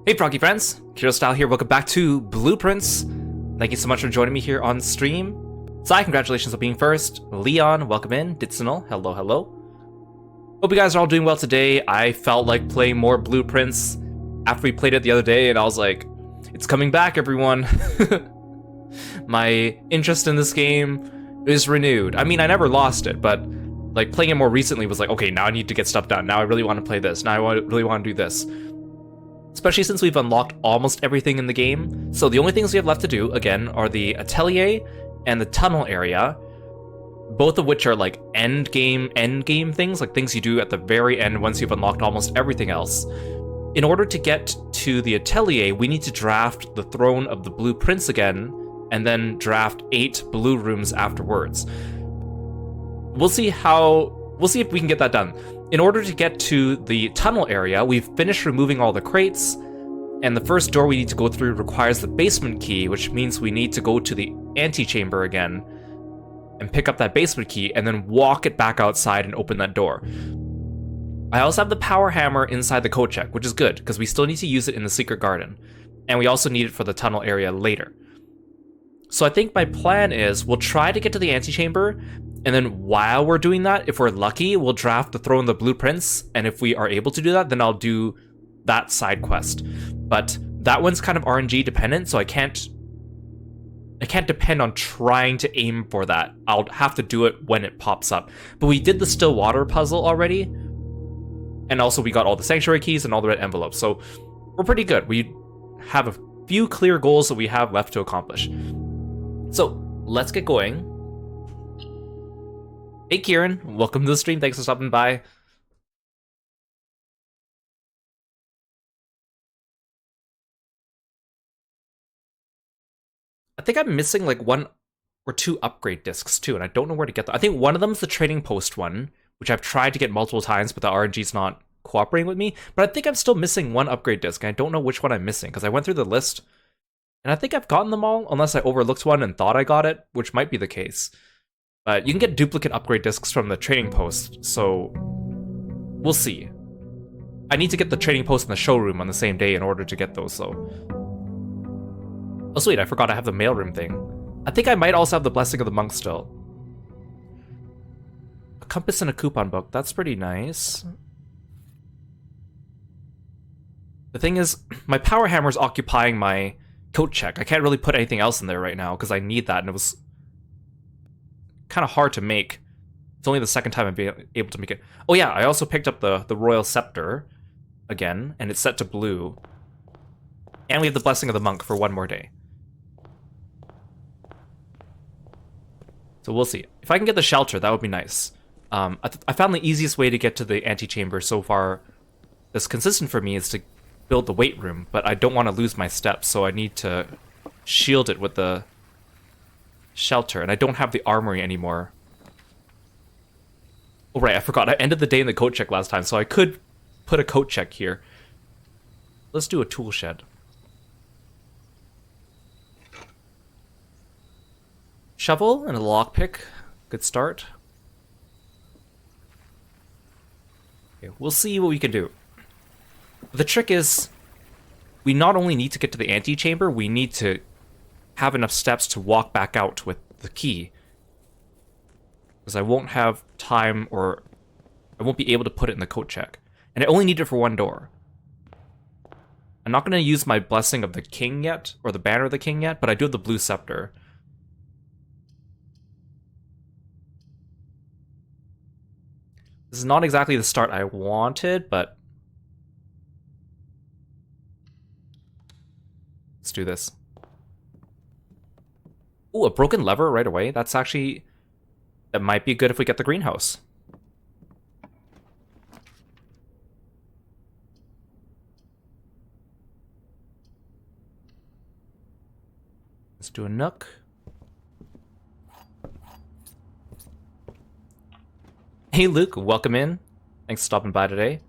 Hey Froggy friends, Kirostyle here, welcome back to Blueprints. Thank you so much for joining me here on stream. Sai, congratulations on being first. Leon, welcome in. Ditsunal, hello, hello. Hope you guys are all doing well today. I felt like playing more Blueprints after we played it the other day, and I was like, it's coming back, everyone. My interest in this game is renewed. I mean, I never lost it, but like playing it more recently was like, okay, now I need to get stuff done. Now I really want to play this. Now I really want to do this. Especially since we've unlocked almost everything in the game. So the only things we have left to do, again, are the atelier and the tunnel area, both of which are like end game things, like things you do at the very end once you've unlocked almost everything else. In order to get to the atelier, we need to draft the Throne of the Blue Prince again, and then draft 8 blue rooms afterwards. We'll see if we can get that done. In order to get to the tunnel area, we've finished removing all the crates, and the first door we need to go through requires the basement key, which means we need to go to the antechamber again and pick up that basement key and then walk it back outside and open that door. I also have the power hammer inside the coat check, which is good because we still need to use it in the secret garden, and we also need it for the tunnel area later. So I think my plan is we'll try to get to the antechamber, and then while we're doing that, if we're lucky, we'll draft the Throne of the Blue Prince, and if we are able to do that, then I'll do that side quest. But that one's kind of RNG dependent, so I can't depend on trying to aim for that. I'll have to do it when it pops up. But we did the still water puzzle already, and also we got all the sanctuary keys and all the red envelopes, so we're pretty good. We have a few clear goals that we have left to accomplish. So let's get going. Hey Kieran, welcome to the stream, thanks for stopping by. I think I'm missing like 1 or 2 upgrade discs too, and I don't know where to get them. I think one of them is the trading post one, which I've tried to get multiple times, but the RNG's not cooperating with me. But I think I'm still missing 1 upgrade disc, and I don't know which one I'm missing, because I went through the list, and I think I've gotten them all, unless I overlooked one and thought I got it, which might be the case. But you can get duplicate upgrade discs from the trading post, so we'll see. I need to get the trading post in the showroom on the same day in order to get those, though. Oh sweet, I forgot I have the mailroom thing. I think I might also have the Blessing of the Monk still. A compass and a coupon book, that's pretty nice. The thing is, my power hammer is occupying my coat check. I can't really put anything else in there right now because I need that, and it was kind of hard to make. It's only the second time I've been able to make it. Oh yeah, I also picked up the Royal Scepter again, and it's set to blue. And we have the Blessing of the Monk for 1 more day. So we'll see. If I can get the shelter, that would be nice. I found the easiest way to get to the antechamber so far that's consistent for me is to build the weight room, but I don't want to lose my steps, so I need to shield it with the shelter, and I don't have the armory anymore. Oh right, I forgot. I ended the day in the coat check last time, so I could put a coat check here. Let's do a tool shed. Shovel and a lockpick. Good start. Okay, we'll see what we can do. The trick is, we not only need to get to the antechamber, we need to have enough steps to walk back out with the key. Because I won't have time, or I won't be able to put it in the coat check. And I only need it for 1 door. I'm not going to use my Blessing of the King yet, or the Banner of the King yet, but I do have the Blue Scepter. This is not exactly the start I wanted, but let's do this. Ooh, a broken lever right away. That might be good if we get the greenhouse. Let's do a nook. Hey Luke, welcome in. Thanks for stopping by today.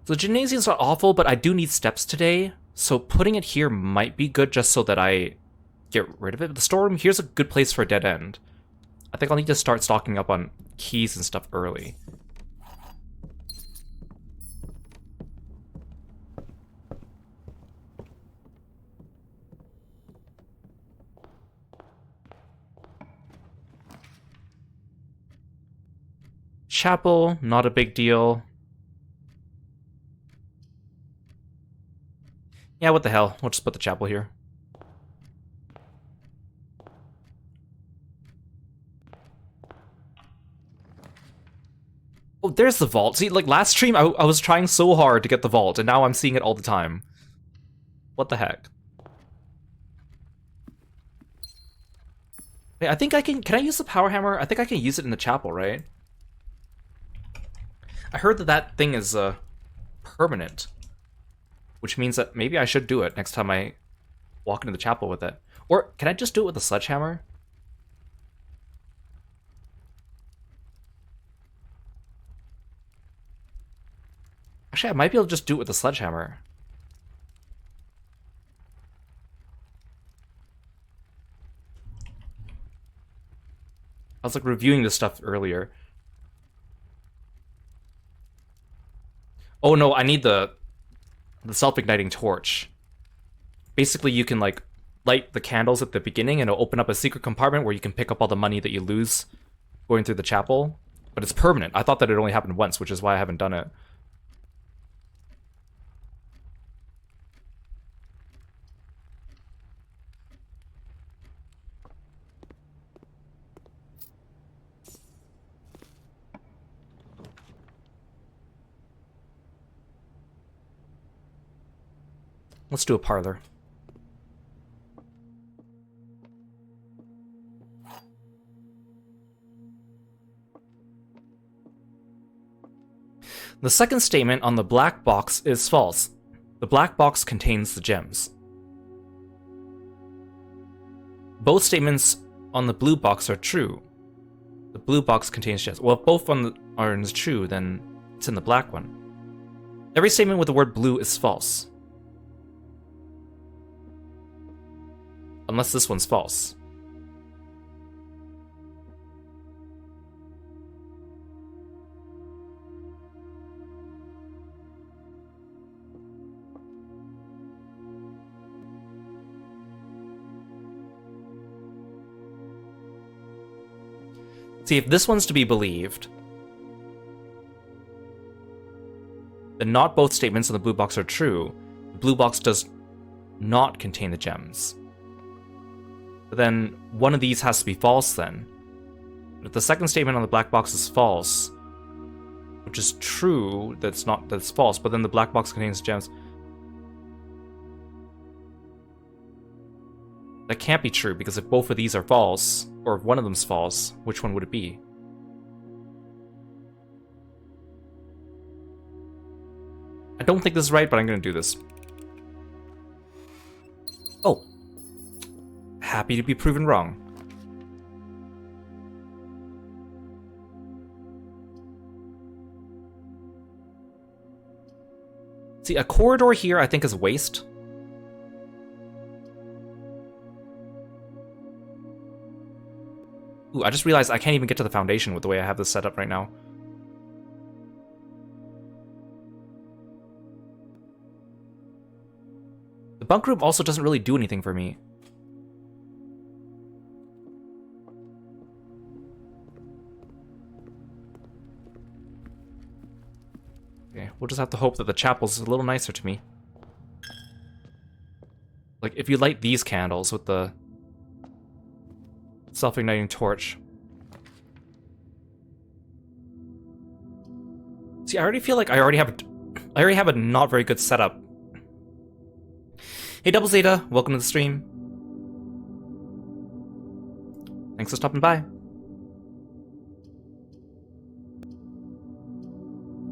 So the gymnasium's not awful, but I do need steps today, so putting it here might be good just so that I get rid of it. But the storeroom here's a good place for a dead end. I think I'll need to start stocking up on keys and stuff early. Chapel, not a big deal. Yeah, what the hell? We'll just put the chapel here. Oh, there's the vault. See, like, last stream, I was trying so hard to get the vault, and now I'm seeing it all the time. What the heck? Wait, I think I can I use the power hammer? I think I can use it in the chapel, right? I heard that that thing is, permanent. Which means that maybe I should do it next time I walk into the chapel with it. Or, can I just do it with the sledgehammer? Actually, I might be able to just do it with the sledgehammer. I was like reviewing this stuff earlier. Oh no, I need the self-igniting torch. Basically, you can like light the candles at the beginning and it'll open up a secret compartment where you can pick up all the money that you lose going through the chapel. But it's permanent. I thought that it only happened once, which is why I haven't done it. Let's do a parlor. The second statement on the black box is false. The black box contains the gems. Both statements on the blue box are true. The blue box contains gems. Well, if both are true, then it's in the black one. Every statement with the word blue is false. Unless this one's false. See, if this one's to be believed, then not both statements in the blue box are true. The blue box does not contain the gems. But then one of these has to be false then. If the second statement on the black box is false, which is true, that's false, but then the black box contains gems. That can't be true, because if both of these are false, or if one of them's false, which one would it be? I don't think this is right, but I'm gonna do this. Oh. Happy to be proven wrong. See, a corridor here I think is a waste. Ooh, I just realized I can't even get to the foundation with the way I have this set up right now. The bunk room also doesn't really do anything for me. Okay, we'll just have to hope that the chapel's a little nicer to me. Like, if you light these candles with the self-igniting torch. See, I already feel like I already have a not very good setup. Hey, Double Zeta, welcome to the stream. Thanks for stopping by.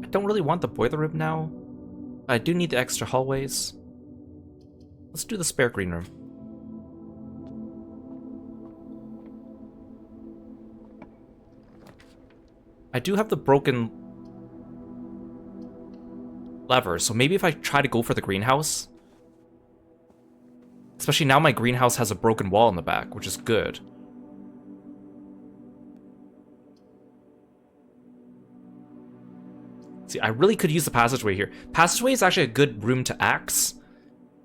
I don't really want the boiler room now. I do need the extra hallways. Let's do the spare green room. I do have the broken lever, so maybe if I try to go for the greenhouse. Especially now my greenhouse has a broken wall in the back, which is good. See, I really could use the passageway here. Passageway is actually a good room to axe,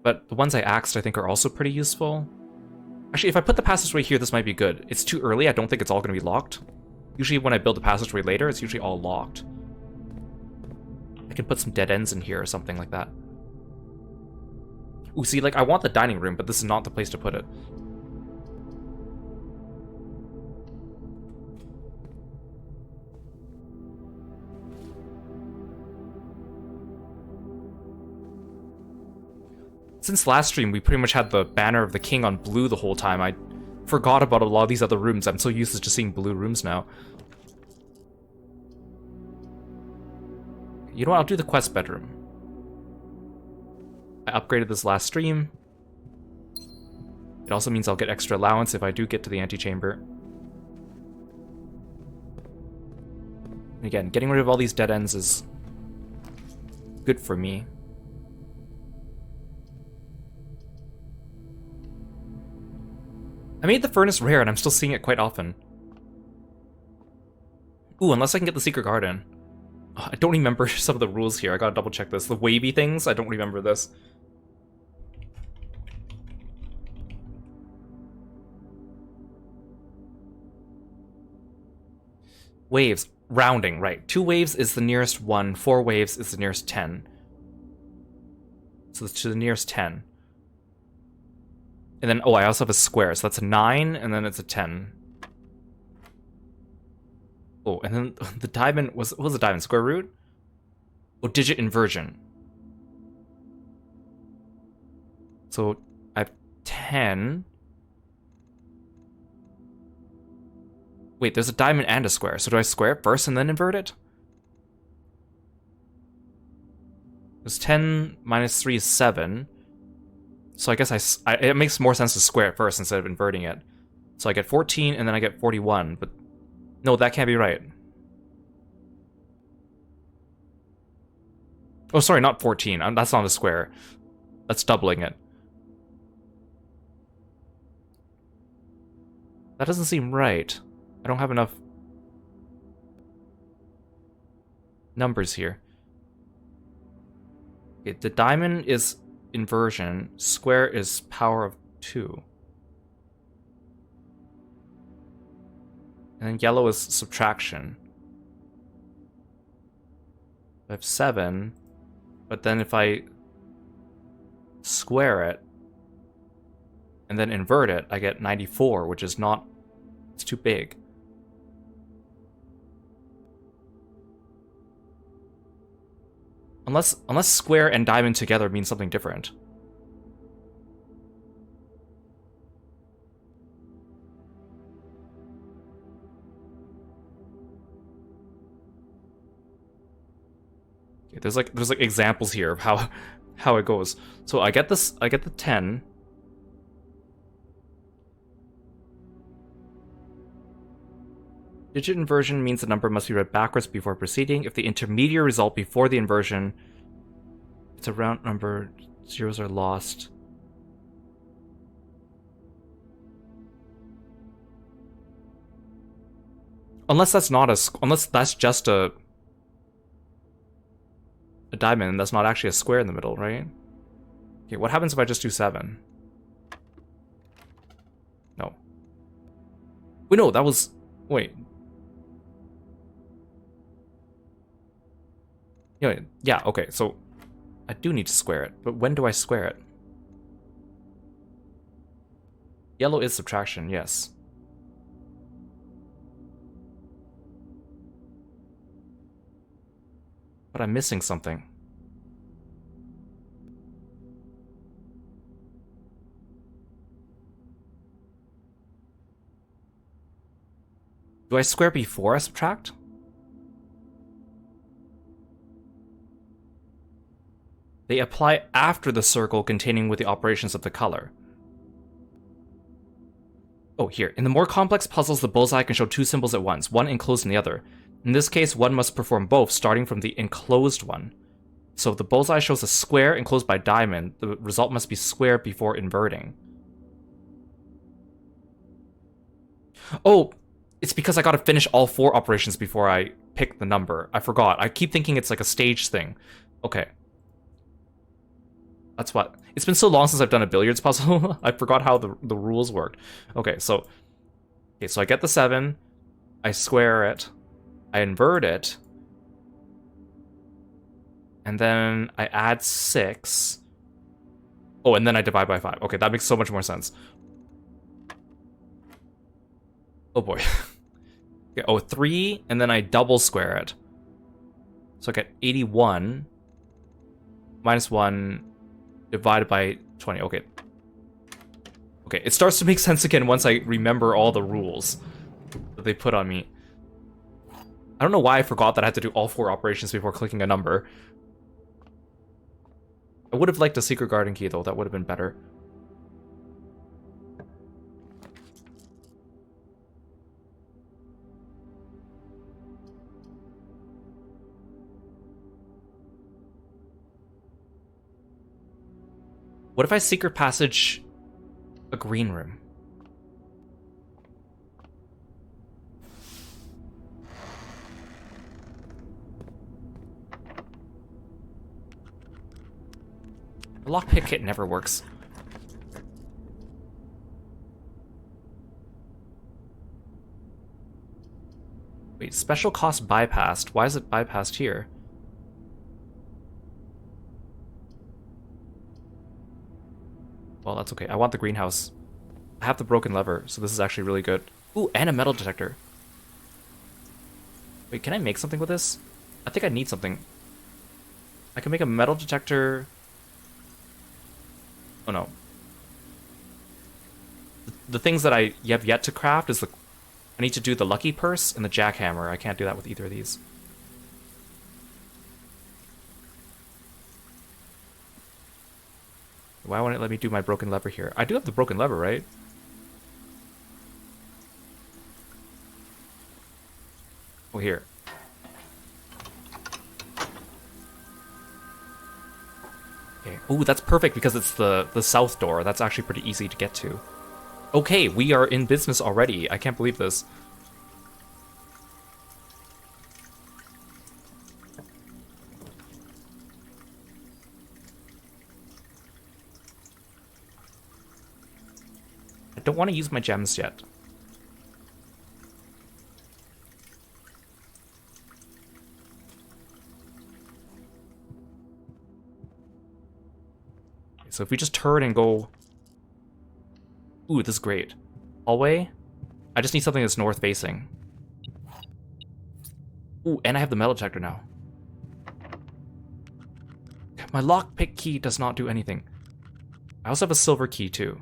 but the ones I axed I think are also pretty useful. Actually, if I put the passageway here, this might be good. It's too early, I don't think it's all going to be locked. Usually when I build a passageway later, it's usually all locked. I can put some dead ends in here or something like that. Ooh, see, like, I want the dining room, but this is not the place to put it. Since last stream, we pretty much had the banner of the king on blue the whole time. I forgot about a lot of these other rooms. I'm so used to just seeing blue rooms now. You know what? I'll do the quest bedroom. I upgraded this last stream. It also means I'll get extra allowance if I do get to the antechamber. And again, getting rid of all these dead ends is good for me. I made the furnace rare, and I'm still seeing it quite often. Ooh, unless I can get the secret garden. Oh, I don't remember some of the rules here. I gotta double check this. The wavy things, I don't remember this. Waves. Rounding, right. 2 waves is the nearest 1. 4 waves is the nearest 10. So it's to the nearest 10. And then, oh, I also have a square, so that's a 9, and then it's a 10. Oh, and then the diamond what was the diamond? Square root? Oh, digit inversion. So I have 10. Wait, there's a diamond and a square, so do I square it first and then invert it? Because 10 minus 3 is 7. So I guess it makes more sense to square it first instead of inverting it. So I get 14, and then I get 41, but no, that can't be right. Oh, sorry, not 14. That's not a square. That's doubling it. That doesn't seem right. I don't have enough numbers here. Okay, the diamond is inversion, square is power of 2. And then yellow is subtraction. I have 7, but then if I square it and then invert it, I get 94, which is not, it's too big. Unless square and diamond together means something different. Okay, there's like examples here of how it goes. So I get this, I get the 10. Digit inversion means the number must be read backwards before proceeding. If the intermediate result before the inversion, it's a round number, zeros are lost. Unless that's not unless that's just a diamond and that's not actually a square in the middle, right? Okay, what happens if I just do 7? No. Wait, no, that was, wait. Yeah, okay, so I do need to square it, but when do I square it? Yellow is subtraction, yes. But I'm missing something. Do I square before I subtract? They apply after the circle containing with the operations of the color. Oh, here. In the more complex puzzles, the bullseye can show 2 symbols at once, one enclosed in the other. In this case, one must perform both, starting from the enclosed one. So if the bullseye shows a square enclosed by diamond, the result must be square before inverting. Oh, it's because I gotta finish all 4 operations before I pick the number. I forgot. I keep thinking it's like a stage thing. Okay. That's what. It's been so long since I've done a billiards puzzle. I forgot how the rules worked. Okay, so I get the 7. I square it, I invert it, and then I add 6. Oh, and then I divide by 5. Okay, that makes so much more sense. Oh boy. Okay, oh, 3, and then I double square it. So I get 81 minus 1 divided by 20. Okay. Okay, it starts to make sense again once I remember all the rules that they put on me. I don't know why I forgot that I had to do all 4 operations before clicking a number. I would have liked a secret garden key, though. That would have been better. What if I secret passage a green room? The lockpick kit never works. Wait, special cost bypassed. Why is it bypassed here? Well, that's okay. I want the greenhouse. I have the broken lever, so this is actually really good. Ooh, and a metal detector. Wait, can I make something with this? I think I need something. I can make a metal detector. Oh no. The things that I have yet to craft is I need to do the lucky purse and the jackhammer. I can't do that with either of these. Why won't it let me do my broken lever here? I do have the broken lever, right? Oh, here. Okay. Oh, that's perfect because it's the south door. That's actually pretty easy to get to. Okay, we are in business already. I can't believe this. I don't want to use my gems yet. So if we just turn and go... Ooh, this is great. Hallway? I just need something that's north facing. Ooh, and I have the metal detector now. My lockpick key does not do anything. I also have a silver key too.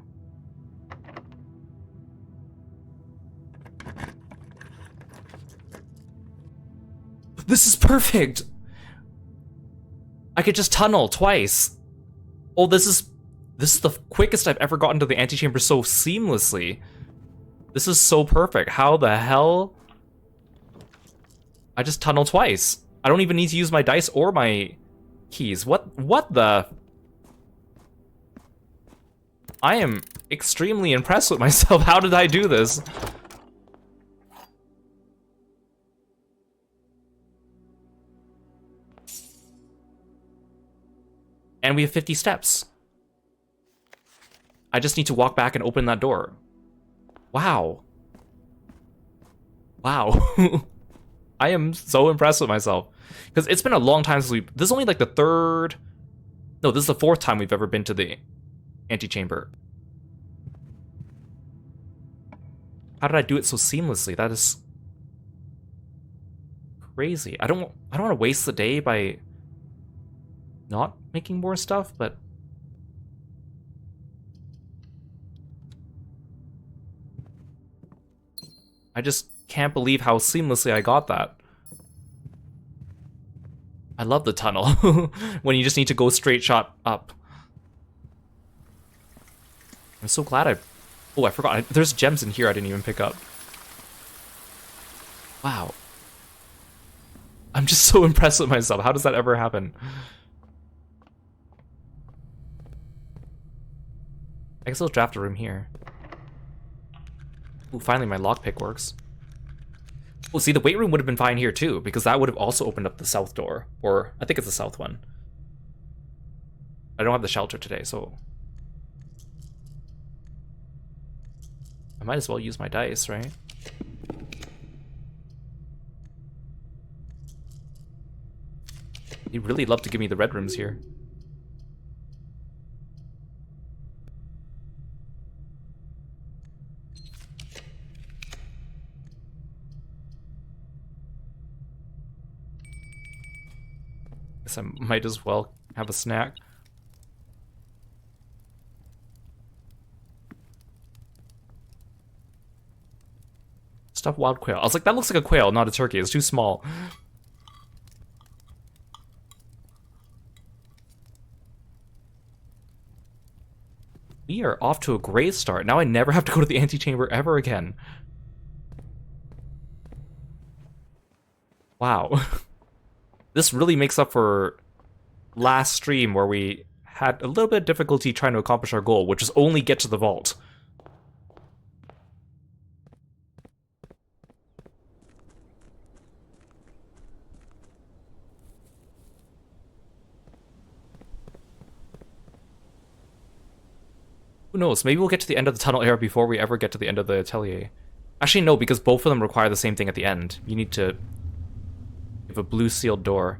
This is perfect! I could just tunnel twice. Oh, this is the quickest I've ever gotten to the antechamber so seamlessly. This is so perfect. How the hell? I just tunnel twice. I don't even need to use my dice or my keys. What the? I am extremely impressed with myself. How did I do this? And we have 50 steps. I just need to walk back and open that door. Wow. Wow. I am so impressed with myself. Because it's been a long time since this is only like the third... No, this is the 4th time we've ever been to the antechamber. How did I do it so seamlessly? That is... crazy. I don't want to waste the day by... not making more stuff, but I just can't believe how seamlessly I got that. I love the tunnel when you just need to go straight shot up. I'm so glad oh, I forgot. There's gems in here I didn't even pick up. Wow. I'm just so impressed with myself. How does that ever happen? I guess I'll draft a room here. Ooh, finally my lockpick works. Oh, see, the weight room would have been fine here too, because that would have also opened up the south door. Or, I think it's the south one. I don't have the shelter today, so... I might as well use my dice, right? He'd really love to give me the red rooms here. Guess I might as well have a snack. Stuffed wild quail. I was like, that looks like a quail, not a turkey. It's too small. We are off to a great start. Now I never have to go to the antechamber ever again. Wow. This really makes up for last stream where we had a little bit of difficulty trying to accomplish our goal, which is only get to the vault. Who knows? Maybe we'll get to the end of the tunnel area before we ever get to the end of the atelier. Actually, no, because both of them require the same thing at the end. You need to have a blue sealed door.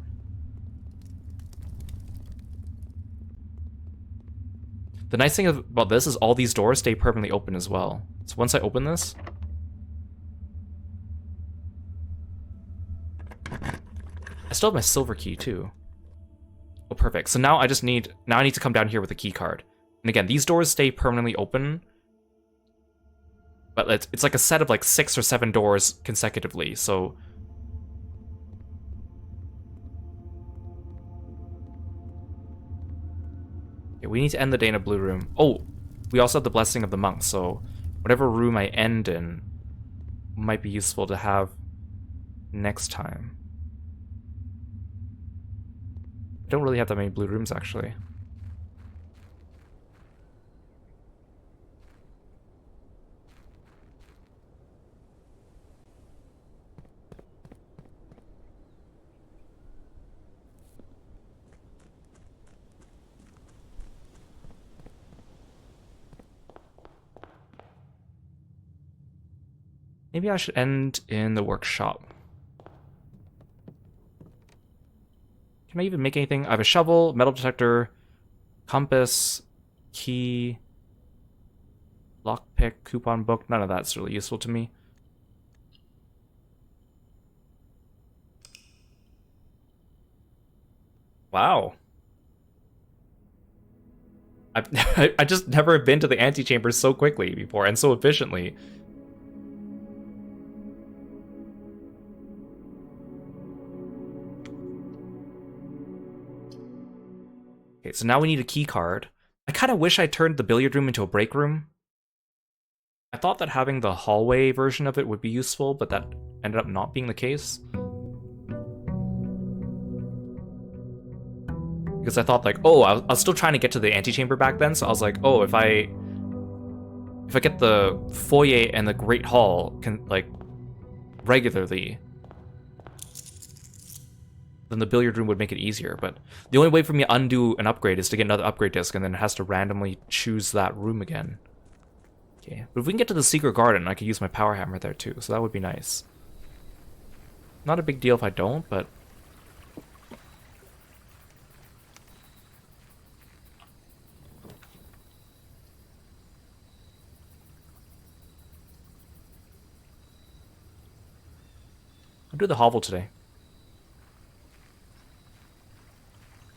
The nice thing about this is all these doors stay permanently open as well. So once I open this... I still have my silver key, too. Oh, perfect. So now I need to come down here with a key card. And again, these doors stay permanently open, but it's like a set of like 6 or 7 doors consecutively, so... Okay, we need to end the day in a blue room. Oh, we also have the Blessing of the Monk, so whatever room I end in might be useful to have next time. I don't really have that many blue rooms, actually. Maybe I should end in the workshop. Can I even make anything? I have a shovel, metal detector, compass, key, lockpick, coupon book. None of that's really useful to me. Wow. I just never been to the antechamber so quickly before and so efficiently. Okay, so now we need a key card. I kind of wish I turned the billiard room into a break room. I thought that having the hallway version of it would be useful, but that ended up not being the case. Because I thought like, oh, I was still trying to get to the antechamber back then, so I was like, oh, if I get the foyer and the Great Hall regularly, then the billiard room would make it easier. But the only way for me to undo an upgrade is to get another upgrade disc, and then it has to randomly choose that room again. Okay, but if we can get to the secret garden, I could use my power hammer there too, so that would be nice. Not a big deal if I don't, but... I'll do the hovel today.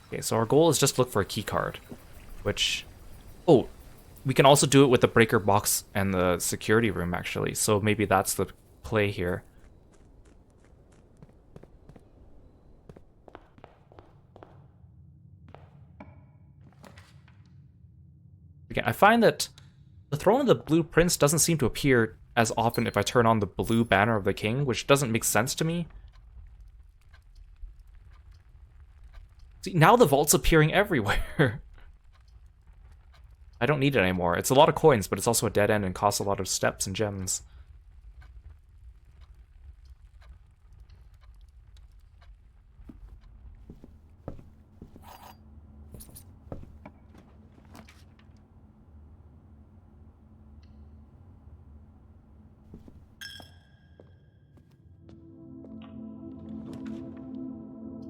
Okay, so our goal is just to look for a key card, which... Oh, we can also do it with the breaker box and the security room, actually, so maybe that's the play here. Again, I find that the Throne of the Blue Prince doesn't seem to appear as often if I turn on the blue banner of the king, which doesn't make sense to me. See, now the vault's appearing everywhere. I don't need it anymore. It's a lot of coins, but it's also a dead end and costs a lot of steps and gems.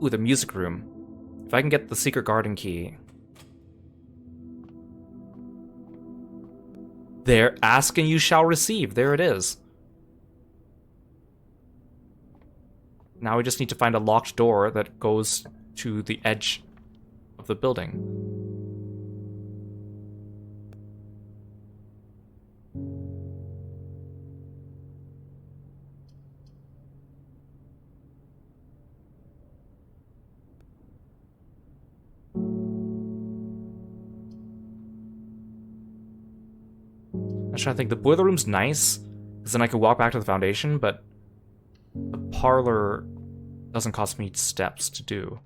Ooh, the music room. If I can get the secret garden key. There, ask and you shall receive. There it is. Now we just need to find a locked door that goes to the edge of the building. I'm trying to think. The boiler room's nice, because then I can walk back to the foundation, but the parlor doesn't cost me steps to do.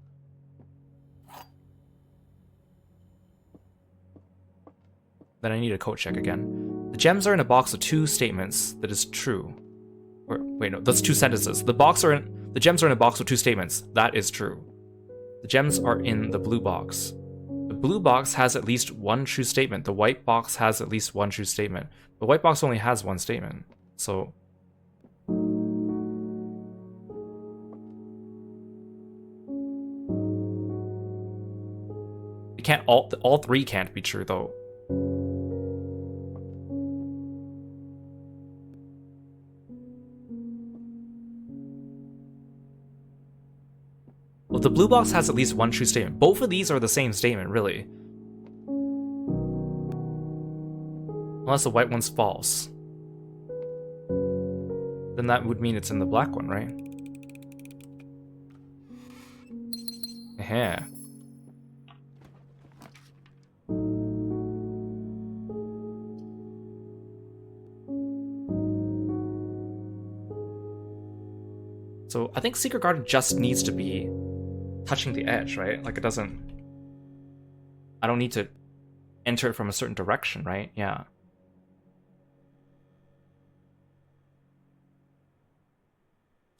Then I need a code check again. The gems are in a box of 2 statements. That is true. Or wait, no, that's 2 sentences. The gems are in a box of 2 statements. That is true. The gems are in the blue box. The blue box has at least 1 true statement. The white box has at least 1 true statement. The white box only has 1 statement. So it can't all 3 can't be true though. Well, the blue box has at least 1 true statement. Both of these are the same statement, really. Unless the white one's false. Then that would mean it's in the black one, right? Yeah. So I think Secret Garden just needs to be touching the edge, right? Like it doesn't... I don't need to enter it from a certain direction, right? Yeah.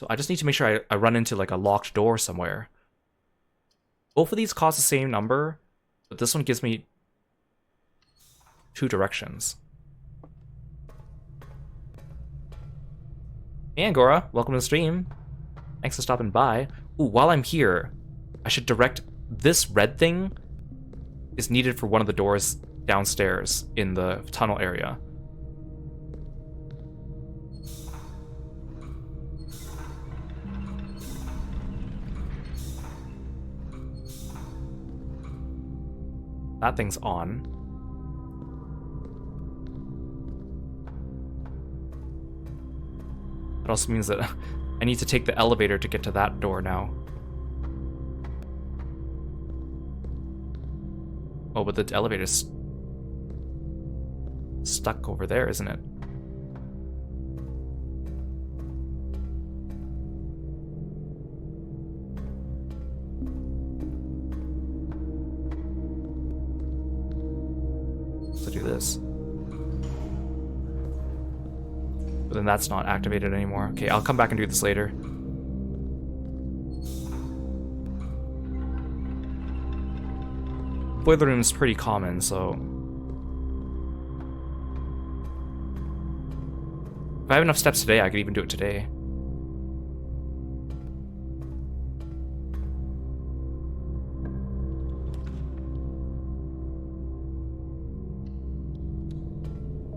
So I just need to make sure I run into like a locked door somewhere. Both of these cost the same number, but this one gives me 2 directions. Hey Angora, welcome to the stream. Thanks for stopping by. Ooh, while I'm here, I should direct this red thing is needed for one of the doors downstairs in the tunnel area. That thing's on. That also means that I need to take the elevator to get to that door now. Oh, but the elevator's stuck over there, isn't it? So do this. But then that's not activated anymore. Okay, I'll come back and do this later. Boiler room is pretty common, so... if I have enough steps today, I could even do it today.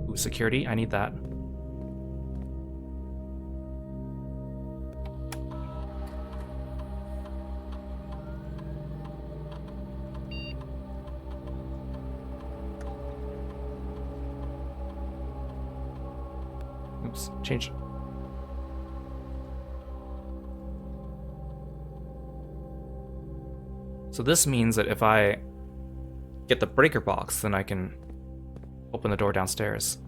Ooh, security, I need that. Oops, change. So this means that if I get the breaker box, then I can open the door downstairs.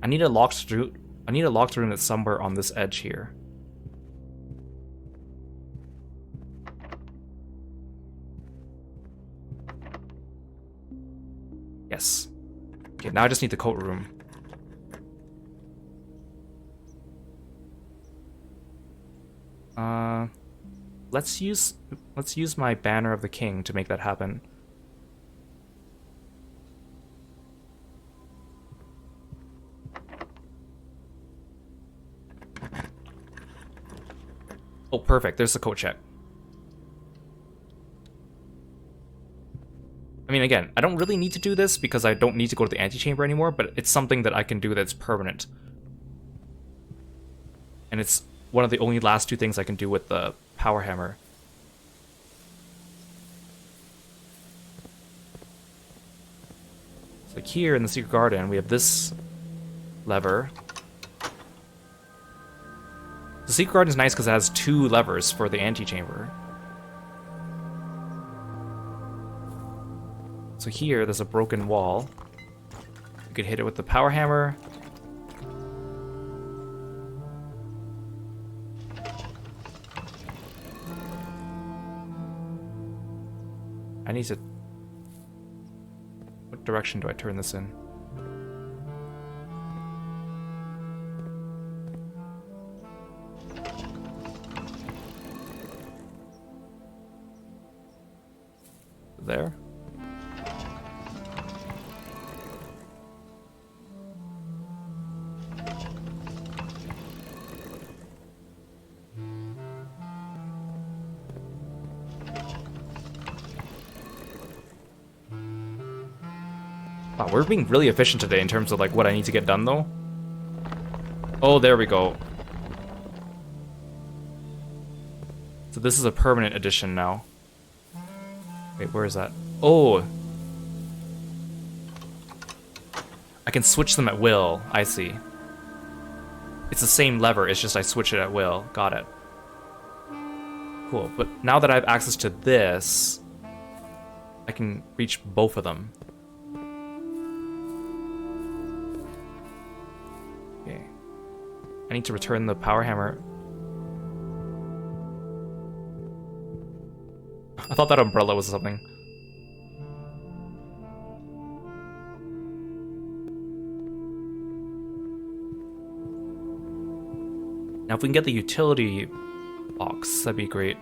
I need a locked room that's somewhere on this edge here. Yes. Okay, now I just need the coat room. Let's use my Banner of the King to make that happen. Oh, perfect. There's the coat check. mean, again, I don't really need to do this because I don't need to go to the antechamber anymore, but it's something that I can do that's permanent. And it's one of the only last two things I can do with the power hammer. So like here in the secret garden, we have this lever. The secret garden is nice because it has two levers for the antechamber. So here, there's a broken wall. You could hit it with the power hammer. I need to... What direction do I turn this in? There. Wow, we're being really efficient today in terms of like what I need to get done though. Oh, there we go. So this is a permanent addition now. Wait, where is that? Oh! I can switch them at will. I see. It's the same lever, it's just I switch it at will. Got it. Cool, but now that I have access to this, I can reach both of them. Okay. I need to return the power hammer. I thought that umbrella was something. Now if we can get the utility box, that'd be great.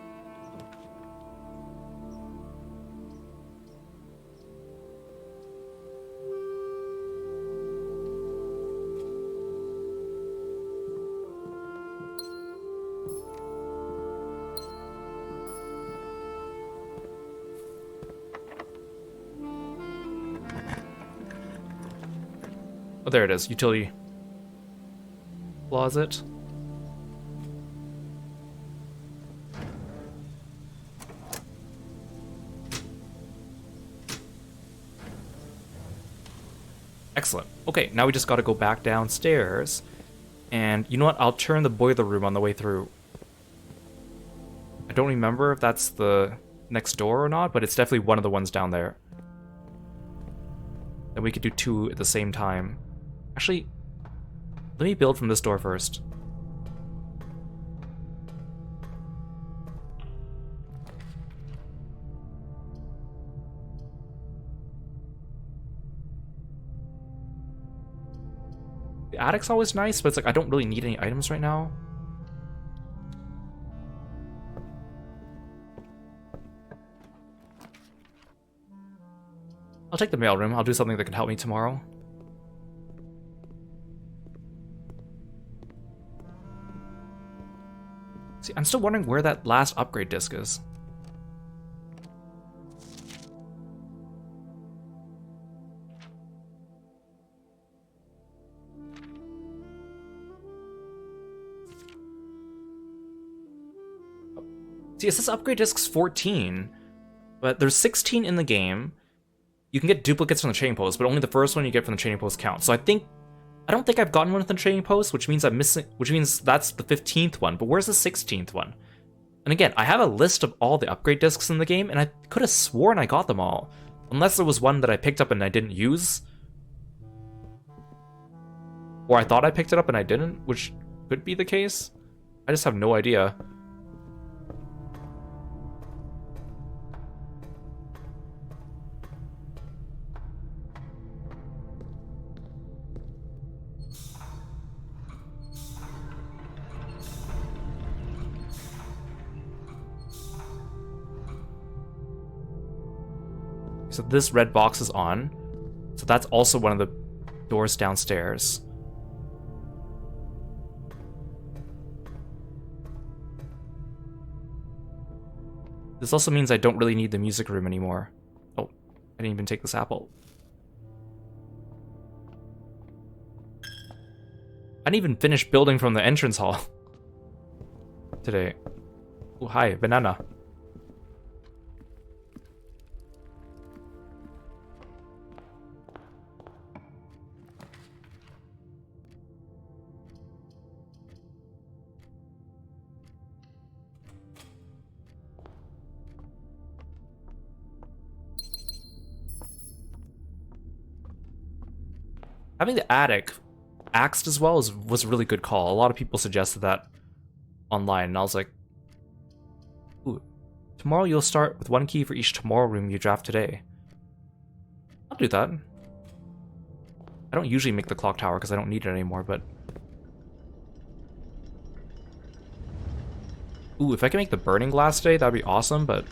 Oh, there it is. Utility closet. Excellent. Okay, now we just gotta go back downstairs. And you know what? I'll turn the boiler room on the way through. I don't remember if that's the next door or not, but it's definitely one of the ones down there. Then we could do two at the same time. Actually, let me build from this door first. The attic's always nice, but it's like I don't really need any items right now. I'll take the mailroom. I'll do something that can help me tomorrow. See, I'm still wondering where that last upgrade disc is. See, it says upgrade discs 14, but there's 16 in the game. You can get duplicates from the trading post, but only the first one you get from the trading post counts. So I don't think I've gotten one from the trading post, which means I'm missing, which means that's the 15th one, but where's the 16th one? And again, I have a list of all the upgrade discs in the game, and I could have sworn I got them all. Unless there was one that I picked up and I didn't use. Or I thought I picked it up and I didn't, which could be the case. I just have no idea. So this red box is on. So that's also one of the doors downstairs. This also means I don't really need the music room anymore. Oh, I I didn't even take this apple. I didn't even finish building from the entrance hall today. Oh, hi, banana. Having the attic axed as well was a really good call. A lot of people suggested that online, and I was like, ooh, tomorrow you'll start with 1 key for each tomorrow room you draft today. I'll do that. I don't usually make the clock tower because I don't need it anymore, but... Ooh, if I can make the burning glass today, that'd be awesome, but...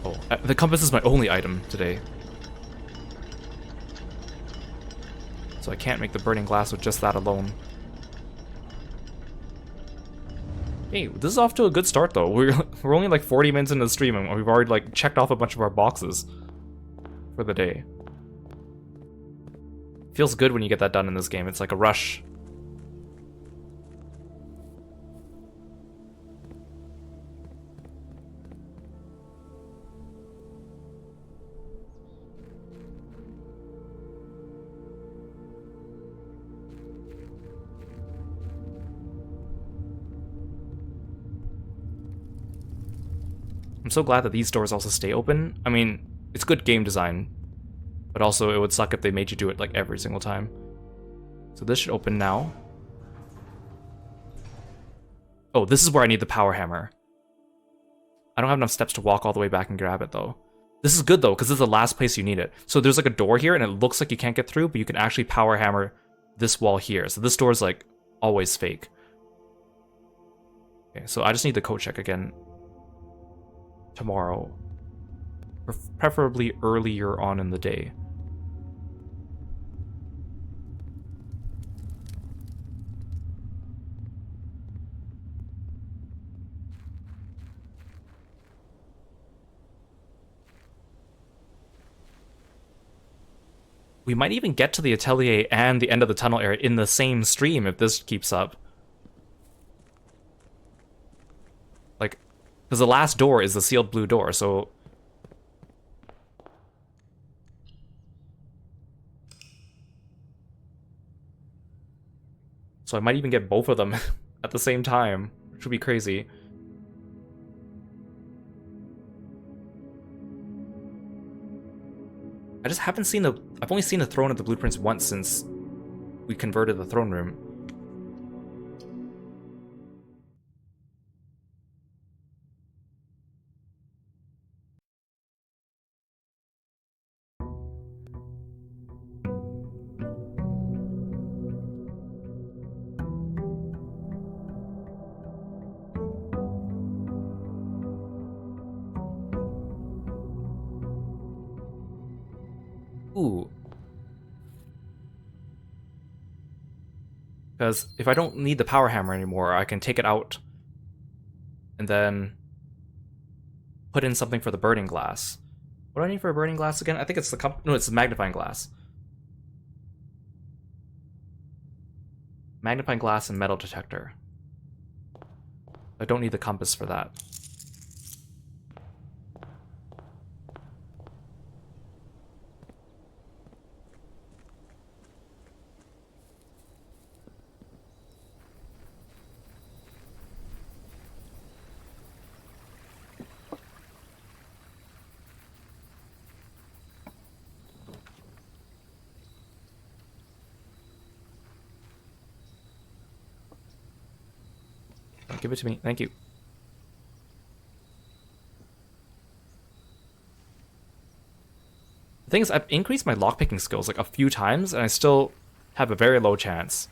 Oh, the compass is my only item today. So I can't make the burning glass with just that alone. Hey, this is off to a good start though. We're only like 40 minutes into the stream and we've already like checked off a bunch of our boxes for the day. Feels good when you get that done in this game. It's like a rush. I'm so glad that these doors also stay open. I mean, it's good game design, but also it would suck if they made you do it like every single time. So this should open now. Oh, this is where I need the power hammer. I don't have enough steps to walk all the way back and grab it though. This is good though, because this is the last place you need it. So there's like a door here and it looks like you can't get through, but you can actually power hammer this wall here. So this door is like always fake. Okay, so I just need the code check again. Tomorrow, preferably earlier on in the day. We might even get to the atelier and the end of the tunnel area in the same stream if this keeps up. Like, because the last door is the sealed blue door, so... So I might even get both of them at the same time, which would be crazy. I just haven't seen the... I've only seen the throne of the blueprints once since we converted the throne room. Ooh. Because if I don't need the power hammer anymore, I can take it out and then put in something for the burning glass. What do I need for a burning glass again? I think it's the no, it's the magnifying glass. Magnifying glass and metal detector. I don't need the compass for that. Give it to me. Thank you. The thing is, I've increased my lockpicking skills like a few times, and I still have a very low chance.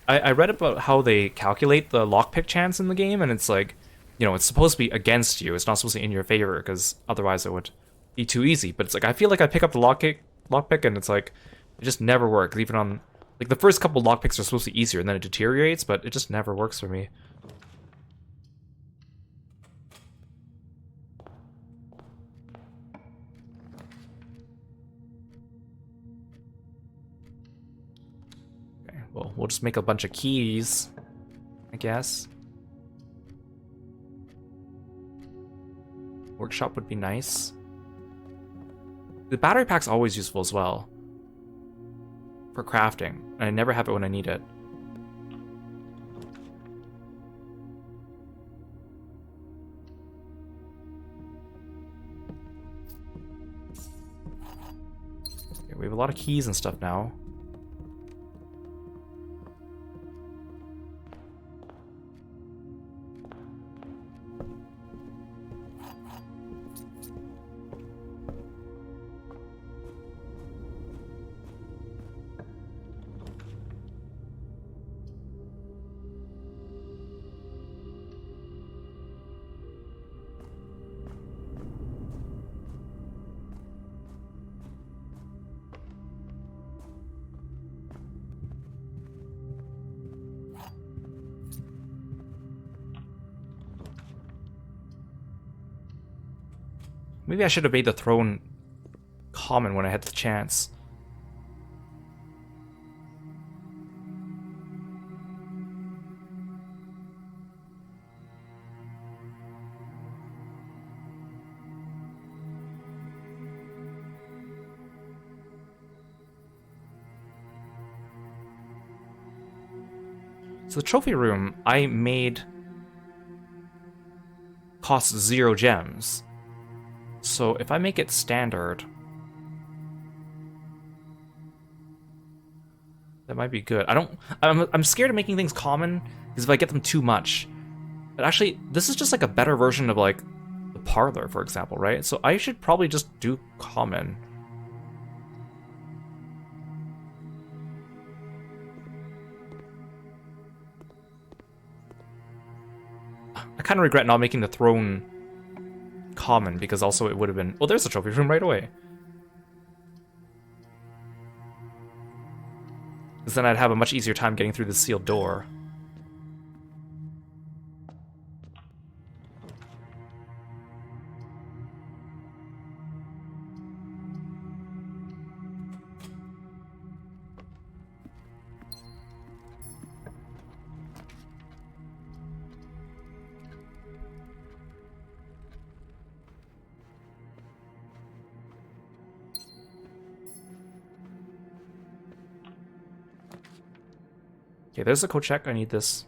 I read about how they calculate the lockpick chance in the game, and it's like, you know, it's supposed to be against you. It's not supposed to be in your favor, because otherwise it would be too easy. But it's like, I feel like I pick up the lockpick, and it's like, it just never works, even on Like, the first couple lockpicks are supposed to be easier, and then it deteriorates, but it just never works for me. Okay, well, we'll just make a bunch of keys, I guess. Workshop would be nice. The battery pack's always useful as well. For crafting. And I never have it when I need it. Okay, we have a lot of keys and stuff now. Maybe I should have made the throne common when I had the chance. So the trophy room I made costs 0 gems. So if I make it standard, that might be good. I'm scared of making things common because if I get them too much. But actually, this is just like a better version of like the parlor, for example, right? So I should probably just do common. I kind of regret not making the throne common, because also it would have been... Oh, there's the trophy room right away. Because then I'd have a much easier time getting through the sealed door. Okay, there's the code check. I need this.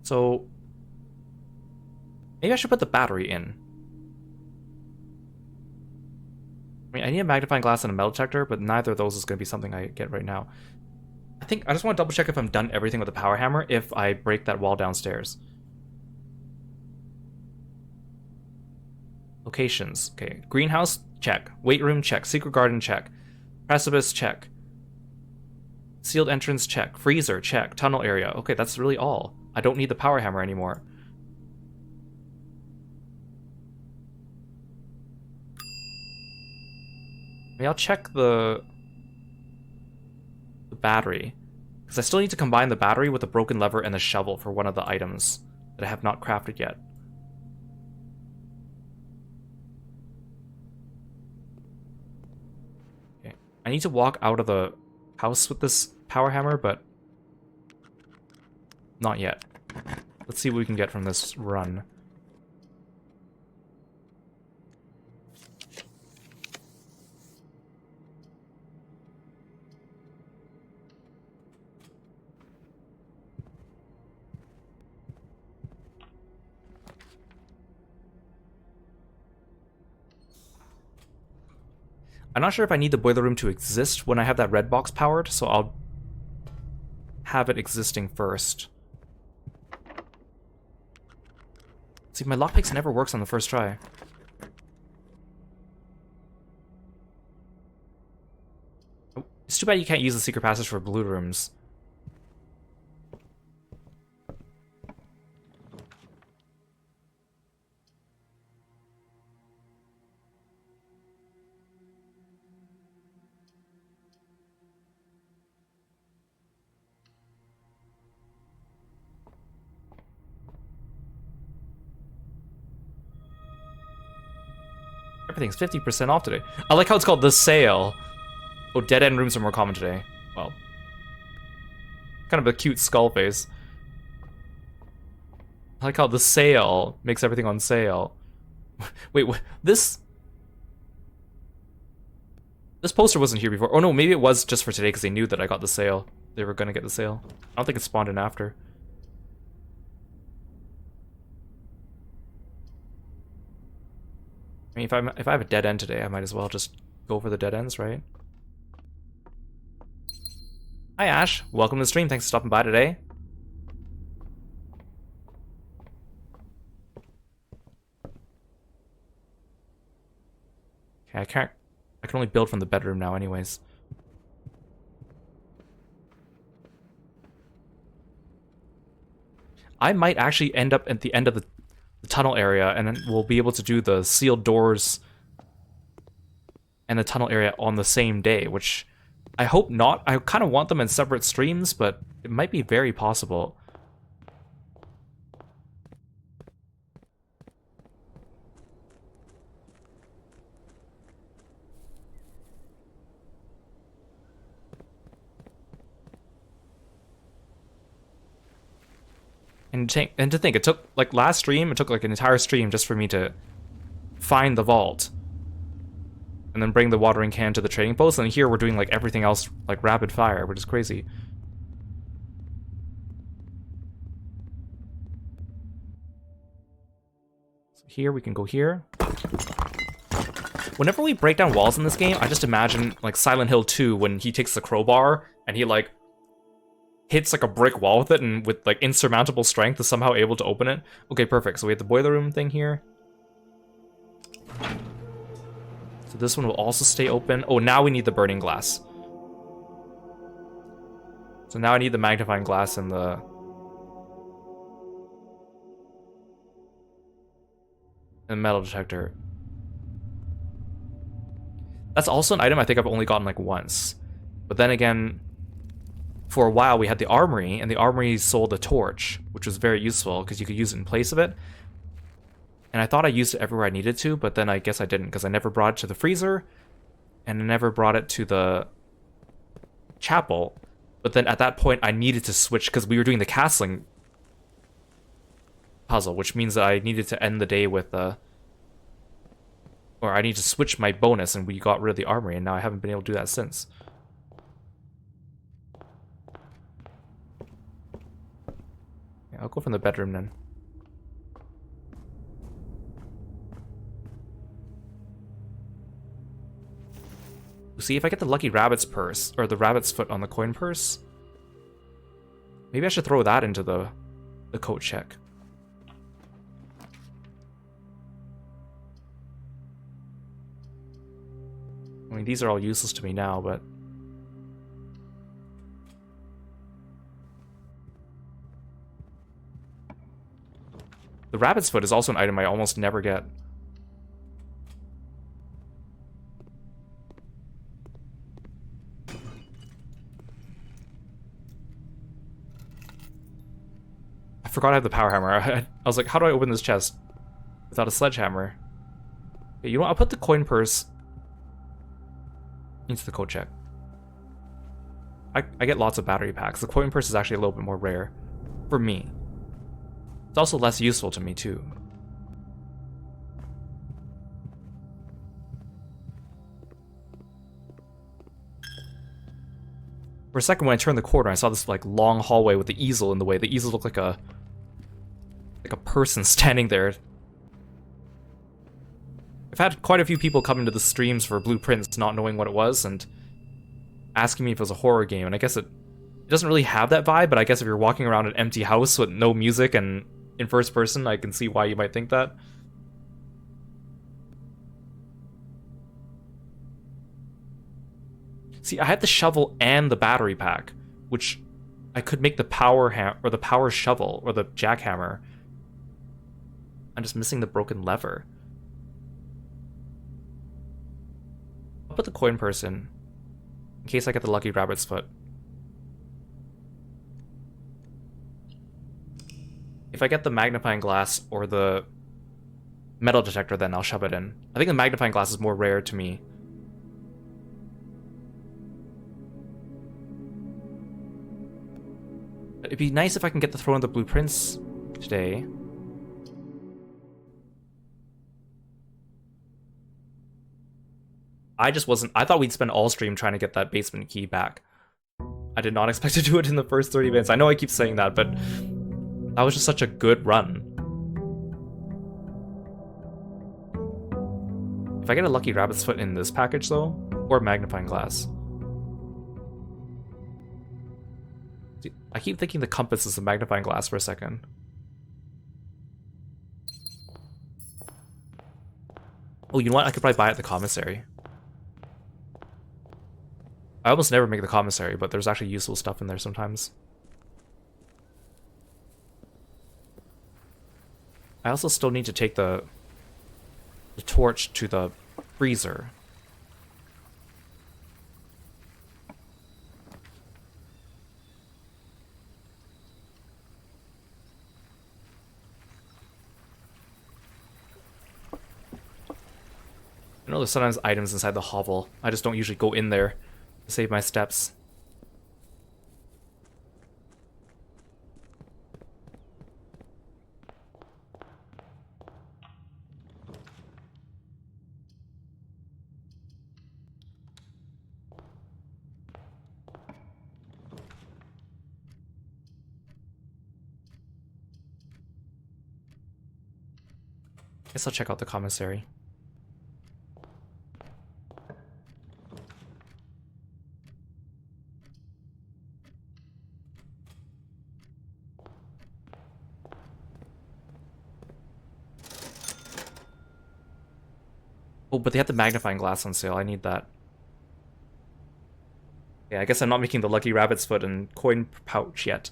So maybe I should put the battery in. I mean, I need a magnifying glass and a metal detector, but neither of those is going to be something I get right now. I think I just want to double check if I'm done everything with the power hammer if I break that wall downstairs. Locations. Okay. Greenhouse, check. Weight room, check. Secret garden, check. Precipice, check. Sealed entrance, check. Freezer, check. Tunnel area. Okay, that's really all. I don't need the power hammer anymore. Maybe I'll check the battery. Because I still need to combine the battery with the broken lever and the shovel for one of the items that I have not crafted yet. I need to walk out of the house with this power hammer, but not yet. Let's see what we can get from this run. I'm not sure if I need the boiler room to exist when I have that red box powered, so I'll have it existing first. See, my lockpicks never works on the first try. Oh, it's too bad you can't use the secret passage for blue rooms. Everything's 50% off today. I like how it's called the sale. Oh, dead end rooms are more common today. Well, kind of a cute skull face. I like how the sale makes everything on sale. Wait, this poster wasn't here before. Oh no, maybe it was just for today because they knew that I got the sale. They were gonna get the sale. I don't think it spawned in after. I mean, if I have a dead end today, I might as well just go for the dead ends, right? Hi Ash, welcome to the stream. Thanks for stopping by today. Okay, I can only build from the bedroom now anyways. I might actually end up at the end of the tunnel area, and then we'll be able to do the sealed doors and the tunnel area on the same day, which I hope not. I kind of want them in separate streams, but it might be very possible. And to think, it took, like, last stream, it took, like, an entire stream just for me to find the vault. And then bring the watering can to the trading post, and here we're doing, like, everything else, like, rapid fire, which is crazy. So here, we can go here. Whenever we break down walls in this game, I just imagine, like, Silent Hill 2, when he takes the crowbar, and he, like, hits like a brick wall with it, and with like insurmountable strength is somehow able to open it. Okay, perfect. So we have the boiler room thing here. So this one will also stay open. Oh, now we need the burning glass. So now I need the magnifying glass and the metal detector. That's also an item I think I've only gotten like once. But then again, for a while we had the armory, and the armory sold a torch, which was very useful because you could use it in place of it. And I thought I used it everywhere I needed to, but then I guess I didn't because I never brought it to the freezer, and I never brought it to the chapel. But then at that point I needed to switch because we were doing the castling puzzle, which means that I needed to end the day with or I need to switch my bonus, and we got rid of the armory, and now I haven't been able to do that since. I'll go from the bedroom then. See, if I get the lucky rabbit's purse, or the rabbit's foot on the coin purse, maybe I should throw that into the coat check. I mean, these are all useless to me now, but the rabbit's foot is also an item I almost never get. I forgot I have the power hammer. I was like, how do I open this chest without a sledgehammer? Okay, you know what? I'll put the coin purse into the coat check. I get lots of battery packs. The coin purse is actually a little bit more rare for me. It's also less useful to me, too. For a second, when I turned the corner, I saw this like long hallway with the easel in the way. The easel looked like a person standing there. I've had quite a few people come into the streams for Blueprints not knowing what it was and asking me if it was a horror game, and I guess it doesn't really have that vibe, but I guess if you're walking around an empty house with no music and in first person, I can see why you might think that. See, I had the shovel and the battery pack, which I could make the power shovel or the jackhammer. I'm just missing the broken lever. I'll put the coin purse in case I get the lucky rabbit's foot. If I get the magnifying glass or the metal detector, then I'll shove it in. I think the magnifying glass is more rare to me. It'd be nice if I can get the Throne of the Blueprints today. I thought we'd spend all stream trying to get that basement key back. I did not expect to do it in the first 30 minutes. I know I keep saying that, but that was just such a good run. If I get a lucky rabbit's foot in this package though, or magnifying glass. I keep thinking the compass is a magnifying glass for a second. Oh, you know what? I could probably buy it at the commissary. I almost never make the commissary, but there's actually useful stuff in there sometimes. I also still need to take the torch to the freezer. I know there's sometimes items inside the hovel. I just don't usually go in there to save my steps. Guess I'll check out the commissary. Oh, but they had the magnifying glass on sale. I need that. Yeah, I guess I'm not making the lucky rabbit's foot and coin pouch yet.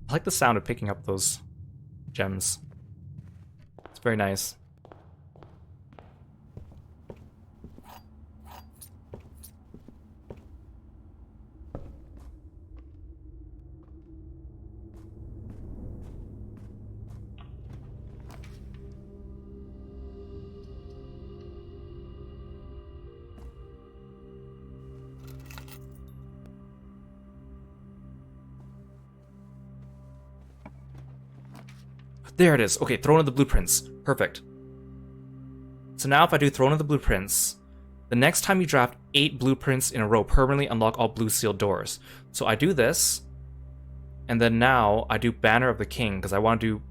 I like the sound of picking up those gems. It's very nice. There it is. Okay, Throne of the Blueprints. Perfect. So now if I do Throne of the Blueprints, the next time you draft 8 blueprints in a row, permanently unlock all blue sealed doors. So I do this, and then now I do Banner of the King, because I want to do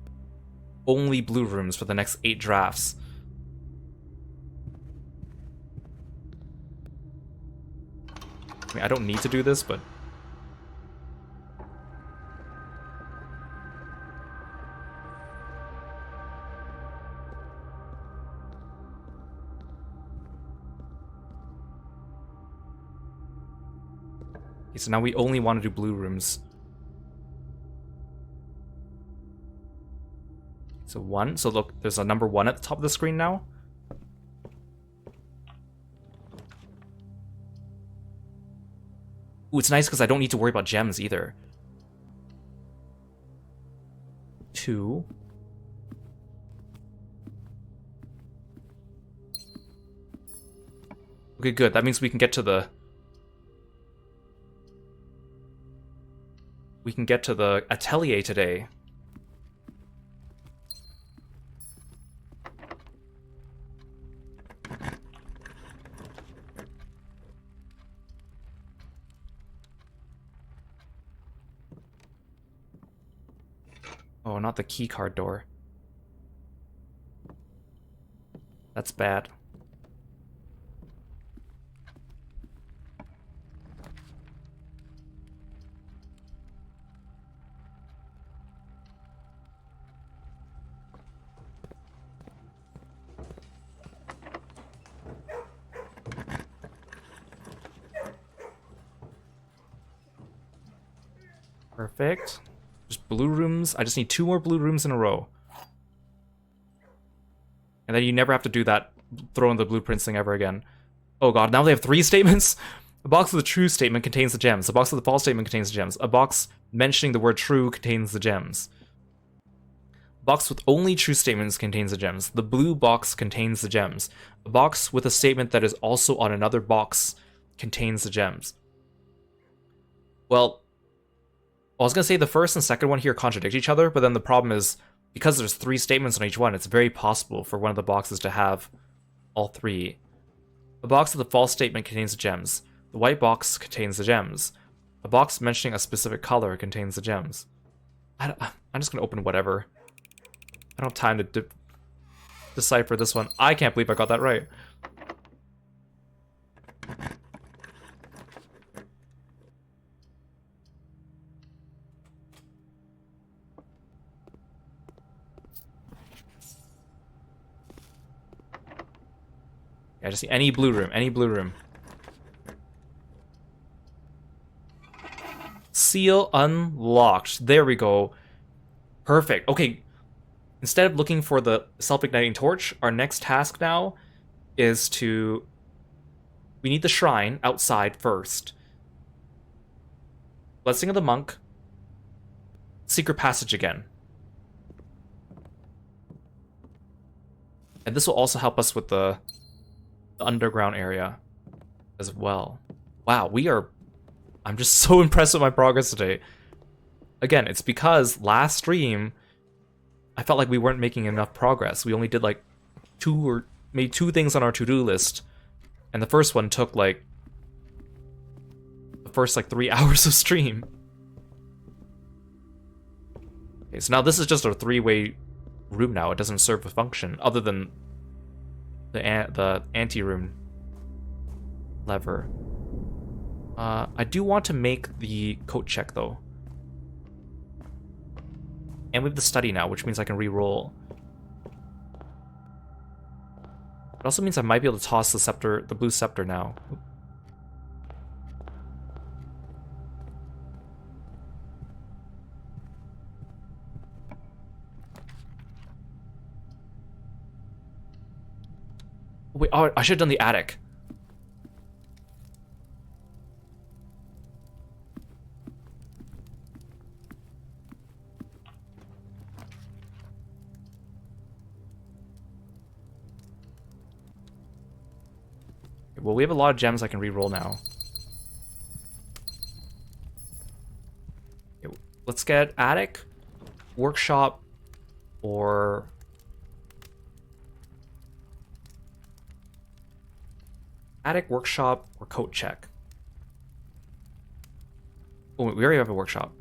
only blue rooms for the next 8 drafts. I mean, I don't need to do this, but... Okay, so now we only want to do blue rooms. So 1. So look, there's a number 1 at the top of the screen now. Ooh, it's nice because I don't need to worry about gems either. 2. Okay, good. That means we can get to the... We can get to the atelier today. Oh, not the keycard door. That's bad. Perfect. Just blue rooms. I just need 2 more blue rooms in a row. And then you never have to do that throwing the blueprints thing ever again. Oh god, now they have 3 statements? A box with a true statement contains the gems. A box with a false statement contains the gems. A box mentioning the word true contains the gems. A box with only true statements contains the gems. The blue box contains the gems. A box with a statement that is also on another box contains the gems. Well, I was going to say the first and second one here contradict each other, but then the problem is, because there's 3 statements on each one, it's very possible for one of the boxes to have all 3. A box with a false statement contains the gems. The white box contains the gems. A box mentioning a specific color contains the gems. I'm just going to open whatever. I don't have time to decipher this one. I can't believe I got that right. Yeah, just see any blue room, any blue room. Seal unlocked. There we go. Perfect. Okay, instead of looking for the self-igniting torch, our next task now is to... We need the shrine outside first. Blessing of the monk. Secret passage again. And this will also help us with the underground area as well. Wow, I'm just so impressed with my progress today. Again, it's because last stream I felt like we weren't making enough progress. We only did like 2 things on our to-do list, and the first one took like the first like 3 hours of stream. Okay, so now this is just a 3-way room now. It doesn't serve a function other than the anti-room lever. I do want to make the coat check though. And we have the study now, which means I can re-roll. It also means I might be able to toss the scepter, the blue scepter now. Wait, oh, I should have done the attic. Well, we have a lot of gems I can re-roll now. Okay, let's get attic, workshop, or... Attic, workshop, or coat check. Oh, we already have a workshop.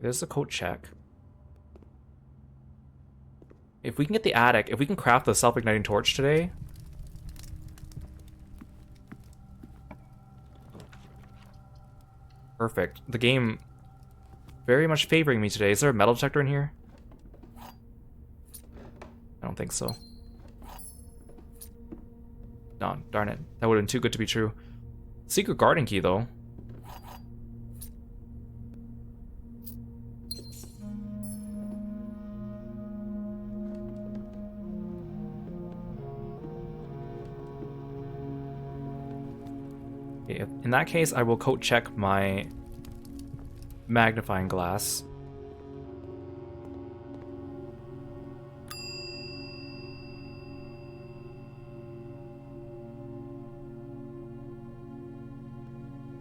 There's the coat check. If we can get the attic, if we can craft the self-igniting torch today... Perfect. The game very much favoring me today. Is there a metal detector in here? I don't think so. No, darn it. That would have been too good to be true. Secret garden key, though. Okay, in that case, I will coat check my magnifying glass.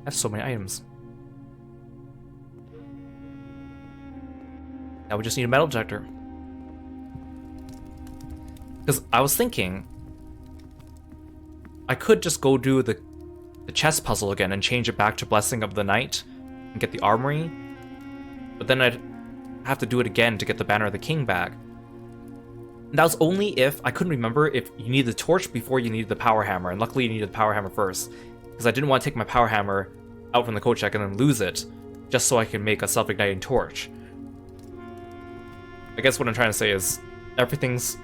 I have so many items. Now we just need a metal detector. Because I was thinking, I could just go do the chess puzzle again and change it back to Blessing of the Night and get the armory, but then I'd have to do it again to get the Banner of the King back. And that was only if, I couldn't remember if you needed the torch before you needed the power hammer, and luckily you needed the power hammer first, because I didn't want to take my power hammer out from the coat check and then lose it, just so I can make a self-igniting torch. I guess what I'm trying to say is everything's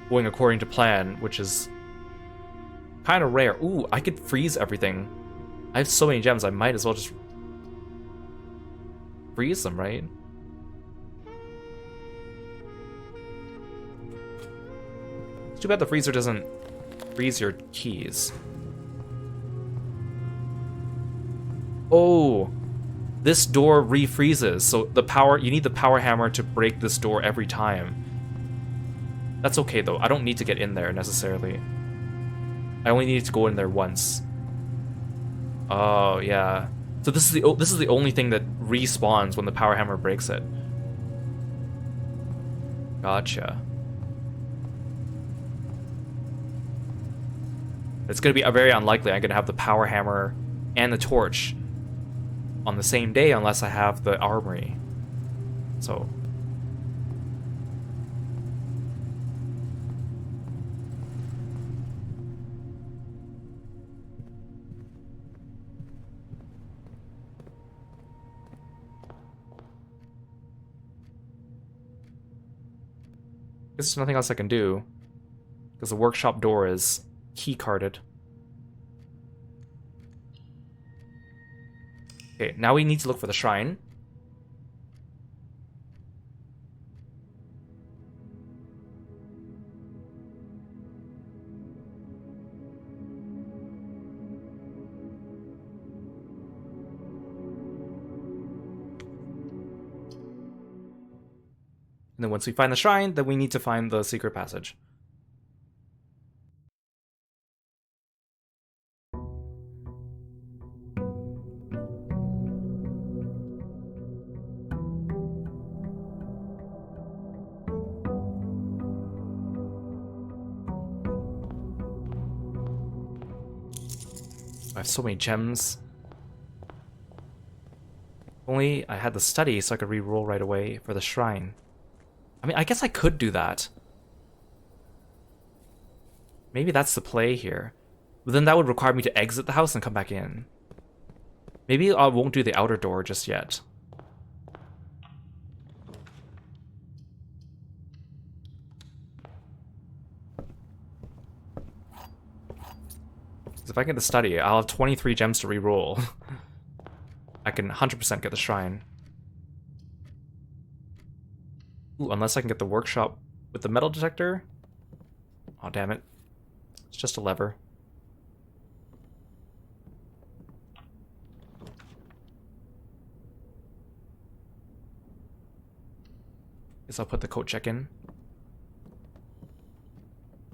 going according to plan, which is kind of rare. Ooh, I could freeze everything. I have so many gems, I might as well just freeze them, right? It's too bad the freezer doesn't freeze your keys. Oh, this door refreezes, so you need the power hammer to break this door every time. That's okay though, I don't need to get in there necessarily. I only need to go in there once. Oh yeah. So this is the only thing that respawns when the power hammer breaks it. Gotcha. It's gonna be very unlikely I'm gonna have the power hammer and the torch on the same day unless I have the armory. So there's nothing else I can do because the workshop door is key carded. Okay, now we need to look for the shrine. And then once we find the shrine, then we need to find the secret passage. I have so many gems. If only I had the study so I could re-roll right away for the shrine. I mean, I guess I could do that. Maybe that's the play here. But then that would require me to exit the house and come back in. Maybe I won't do the outer door just yet. If I get the study, I'll have 23 gems to re-roll. I can 100% get the shrine. Ooh, unless I can get the workshop with the metal detector. Oh, damn it. It's just a lever. Guess I'll put the coat check in.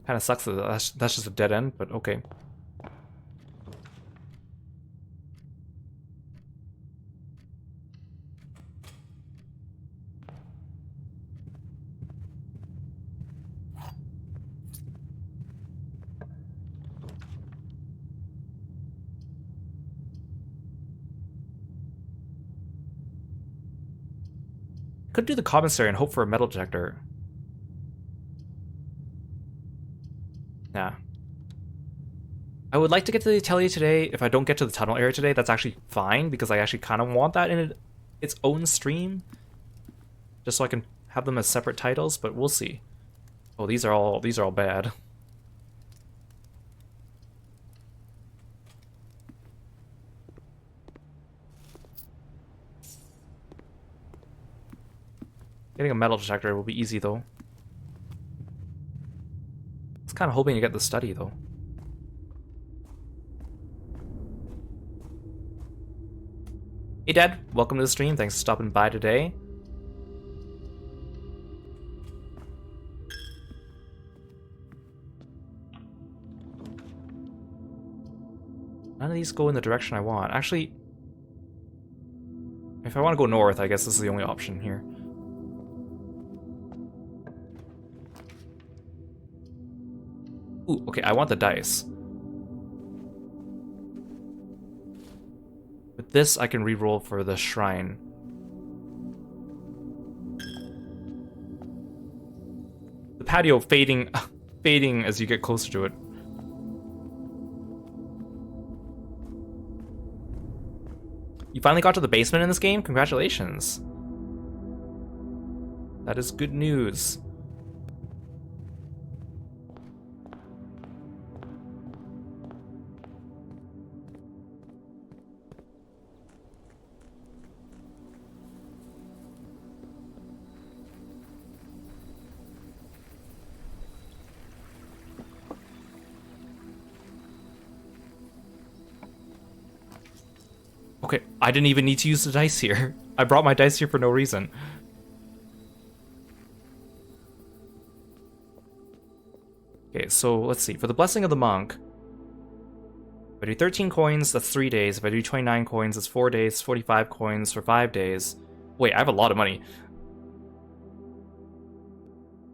Kinda sucks that that's just a dead end, but okay. Could do the commissary and hope for a metal detector. Nah. I would like to get to the atelier today. If I don't get to the tunnel area today, that's actually fine, because I actually kind of want that in its own stream. Just so I can have them as separate titles, but we'll see. Oh, these are all bad. Getting a metal detector will be easy, though. I was kind of hoping to get the study, though. Hey, Dad. Welcome to the stream. Thanks for stopping by today. None of these go in the direction I want. Actually, if I want to go north, I guess this is the only option here. Ooh, okay, I want the dice. With this, I can re-roll for the shrine. The patio fading as you get closer to it. You finally got to the basement in this game? Congratulations. That is good news. Okay, I didn't even need to use the dice here. I brought my dice here for no reason. Okay, so let's see. For the Blessing of the Monk, if I do 13 coins, that's 3 days. If I do 29 coins, that's 4 days. 45 coins for 5 days. Wait, I have a lot of money.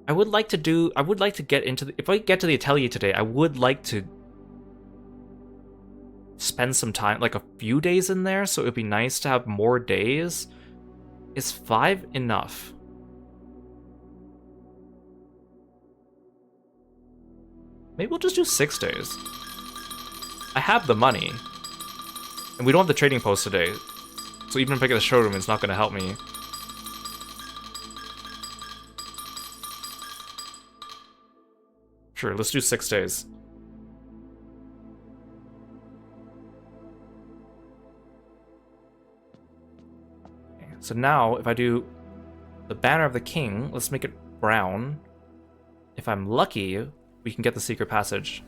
I would like to get into the... If I get to the Atelier today, I would like to spend some time, like a few days in there, so it would be nice to have more days. Is 5 enough? Maybe we'll just do 6 days. I have the money. And we don't have the trading post today. So even if I get the showroom, it's not going to help me. Sure, let's do 6 days. Okay, so now, if I do the Banner of the King, let's make it brown. If I'm lucky, we can get the secret passage.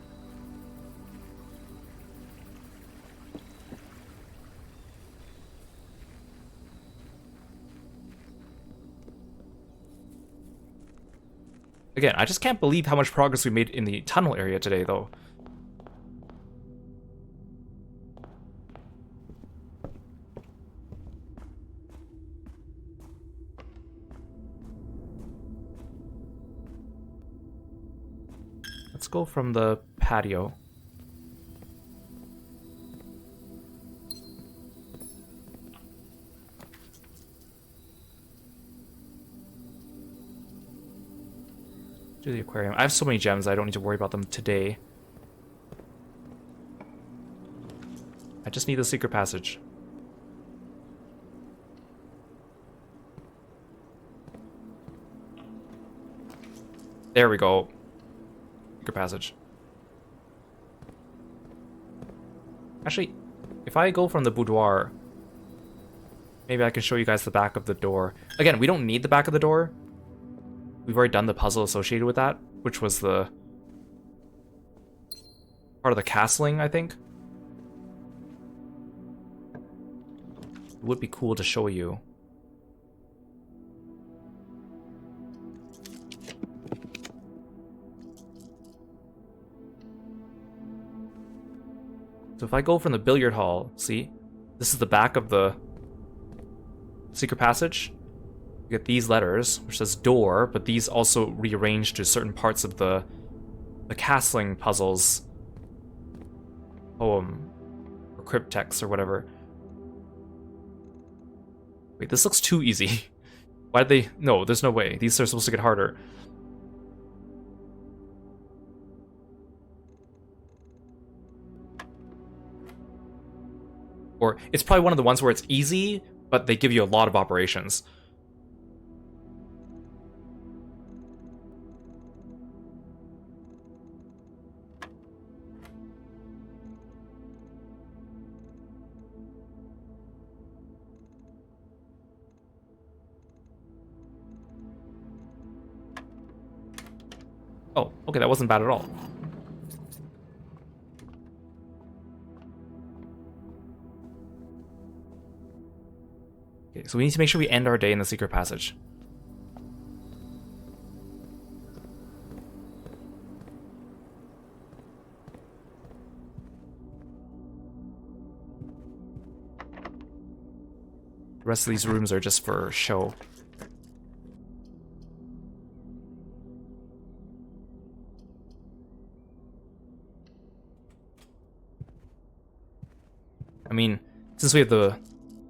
Again, I just can't believe how much progress we made in the tunnel area today, though. Let's go from the patio. Do the aquarium. I have so many gems, I don't need to worry about them today. I just need the secret passage. There we go. Secret passage. Actually, if I go from the boudoir, maybe I can show you guys the back of the door. Again, we don't need the back of the door. We've already done the puzzle associated with that, which was the part of the castling, I think. It would be cool to show you. So if I go from the billiard hall, see? This is the back of the secret passage. You get these letters, which says door, but these also rearrange to certain parts of the castling puzzles poem or cryptex or whatever. Wait, this looks too easy. Why did they... No, there's no way. These are supposed to get harder. Or it's probably one of the ones where it's easy, but they give you a lot of operations. Oh, okay, that wasn't bad at all. Okay, so we need to make sure we end our day in the secret passage. The rest of these rooms are just for show. I mean, since we have the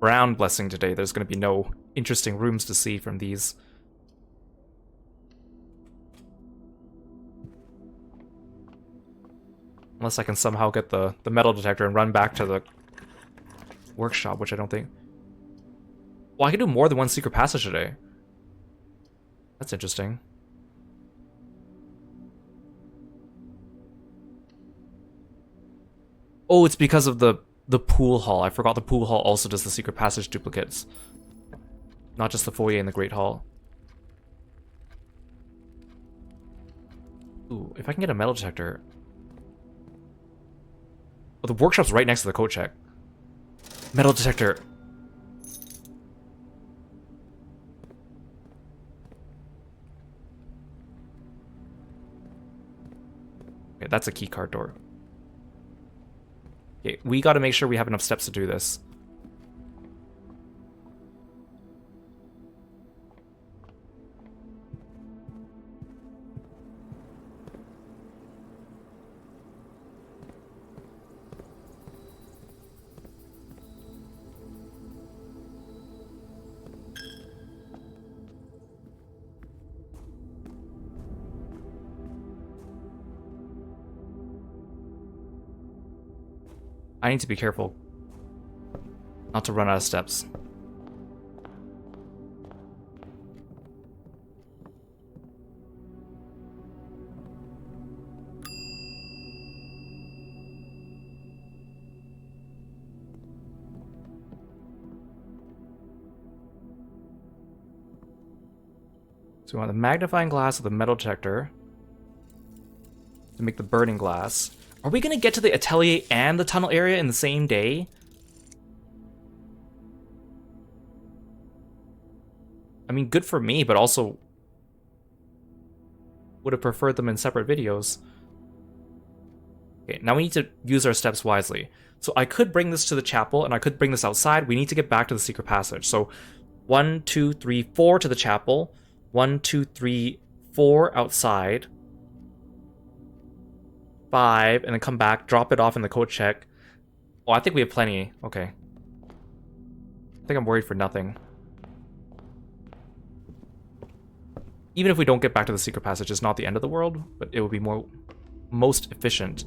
brown blessing today, there's going to be no interesting rooms to see from these. Unless I can somehow get the metal detector and run back to the workshop, which I don't think... Well, I can do more than one secret passage today. That's interesting. Oh, it's because of the pool hall. I forgot the pool hall also does the secret passage duplicates. Not just the foyer and the Great Hall. Ooh, if I can get a metal detector. Oh, the workshop's right next to the coat check. Metal detector. Okay, that's a key card door. Okay, we gotta make sure we have enough steps to do this. I need to be careful not to run out of steps. So we want the magnifying glass with the metal detector to make the burning glass. Are we gonna get to the atelier and the tunnel area in the same day? I mean, good for me, but also would have preferred them in separate videos. Okay, now we need to use our steps wisely. So I could bring this to the chapel, and I could bring this outside. We need to get back to the secret passage. So 1, 2, 3, 4 to the chapel. 1, 2, 3, 4 outside. 5, and then come back, drop it off in the code check. Oh, I think we have plenty. Okay. I think I'm worried for nothing. Even if we don't get back to the secret passage, it's not the end of the world, but it will be most efficient.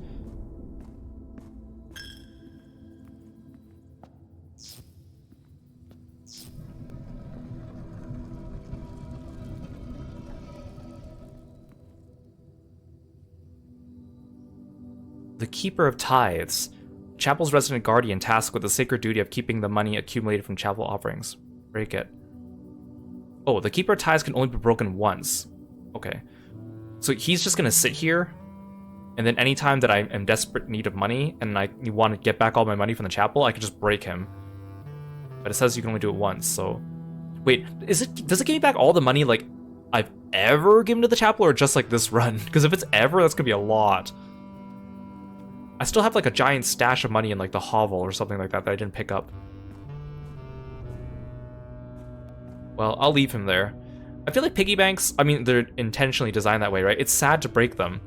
The Keeper of Tithes. Chapel's resident guardian tasked with the sacred duty of keeping the money accumulated from chapel offerings. Break it. Oh, the Keeper of Tithes can only be broken once. Okay. So he's just gonna sit here, and then anytime that I am in desperate need of money, and I want to get back all my money from the chapel, I can just break him. But it says you can only do it once, so... Wait, does it give me back all the money, like, I've ever given to the chapel, or just, like, this run? Because if it's ever, that's gonna be a lot. I still have like a giant stash of money in like the hovel or something like that I didn't pick up. Well, I'll leave him there. I feel like piggy banks, I mean, they're intentionally designed that way, right? It's sad to break them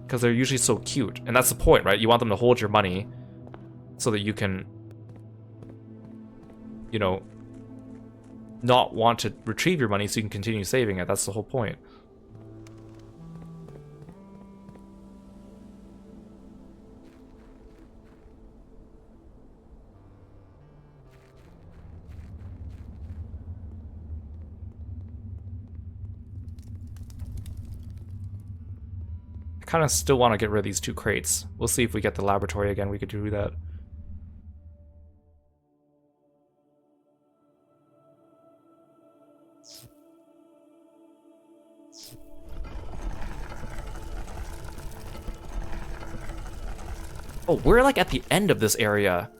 because they're usually so cute. And that's the point, right? You want them to hold your money so that you can, you know, not want to retrieve your money so you can continue saving it. That's the whole point. I kind of still want to get rid of these 2 crates. We'll see if we get the laboratory again. We could do that. Oh, we're like at the end of this area.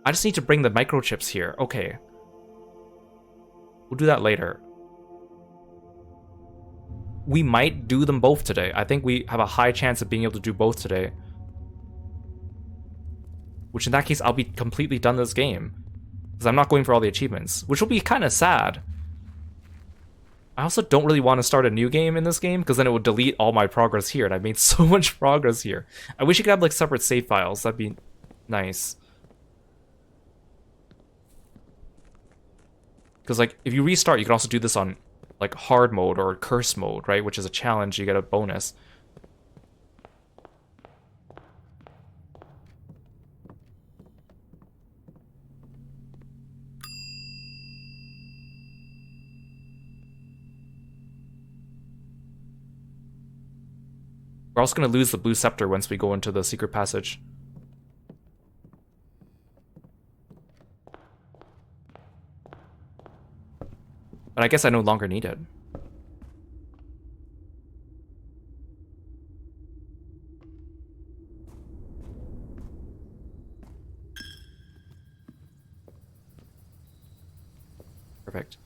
I just need to bring the microchips here. Okay. We'll do that later. We might do them both today. I think we have a high chance of being able to do both today. Which in that case, I'll be completely done this game. Because I'm not going for all the achievements. Which will be kind of sad. I also don't really want to start a new game in this game, because then it would delete all my progress here, and I've made so much progress here. I wish you could have like separate save files. That'd be nice. Because like, if you restart, you can also do this on like hard mode or curse mode, right? Which is a challenge, you get a bonus. We're also going to lose the blue scepter once we go into the secret passage. But I guess I no longer need it. Perfect.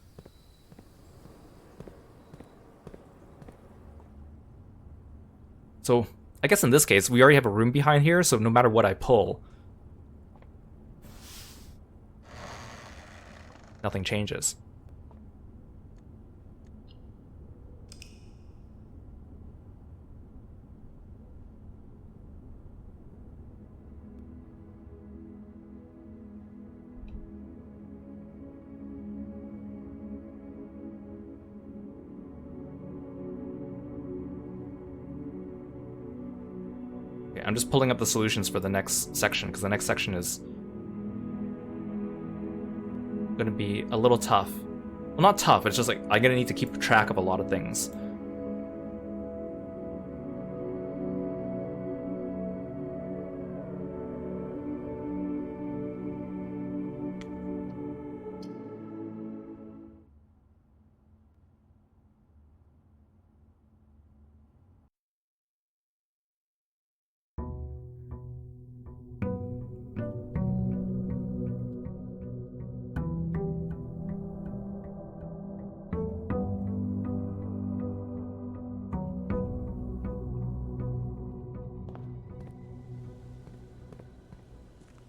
So, I guess in this case, we already have a room behind here, so no matter what I pull, nothing changes. I'm just pulling up the solutions for the next section, because the next section is going to be a little tough. Well, not tough, it's just like I'm going to need to keep track of a lot of things.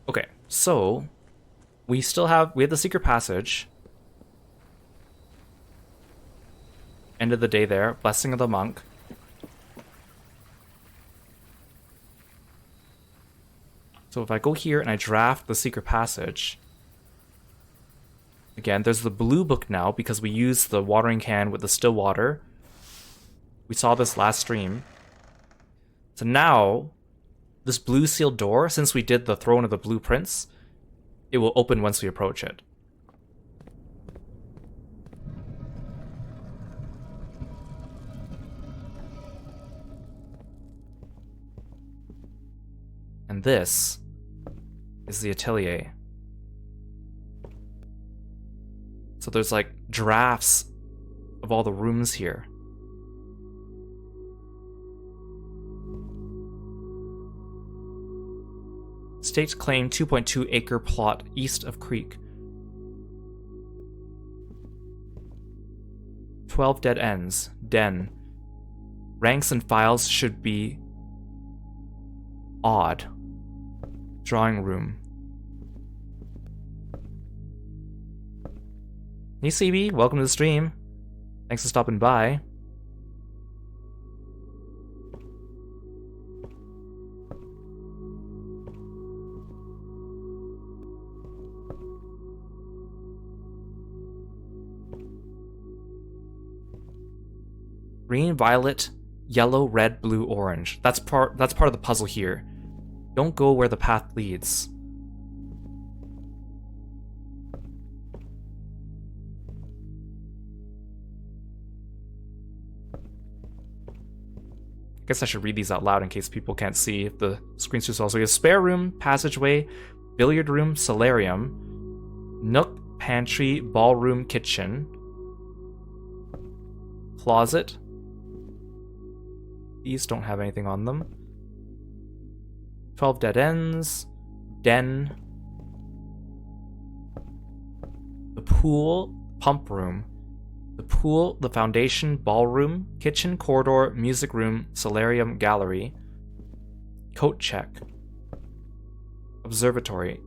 Okay, so we have the secret passage. End of the day there. Blessing of the monk. So if I go here and I draft the secret passage, again, there's the blue book now because we used the watering can with the still water. We saw this last stream. So now, this blue sealed door, since we did the throne of the blueprints, it will open once we approach it. And this is the atelier. So there's like drafts of all the rooms here. State claim 2.2 acre plot east of creek. 12 dead ends. Den. Ranks and files should be odd. Drawing room. Hey CB, welcome to the stream. Thanks for stopping by. Green, violet, yellow, red, blue, orange. That's part of the puzzle here. Don't go where the path leads. I guess I should read these out loud in case people can't see if the screen's too small. So we have spare room, passageway, billiard room, solarium, nook, pantry, ballroom, kitchen, closet. These don't have anything on them. 12 dead ends. Den. The pool. Pump room. The pool. The foundation. Ballroom. Kitchen. Corridor. Music room. Solarium. Gallery. Coat check. Observatory.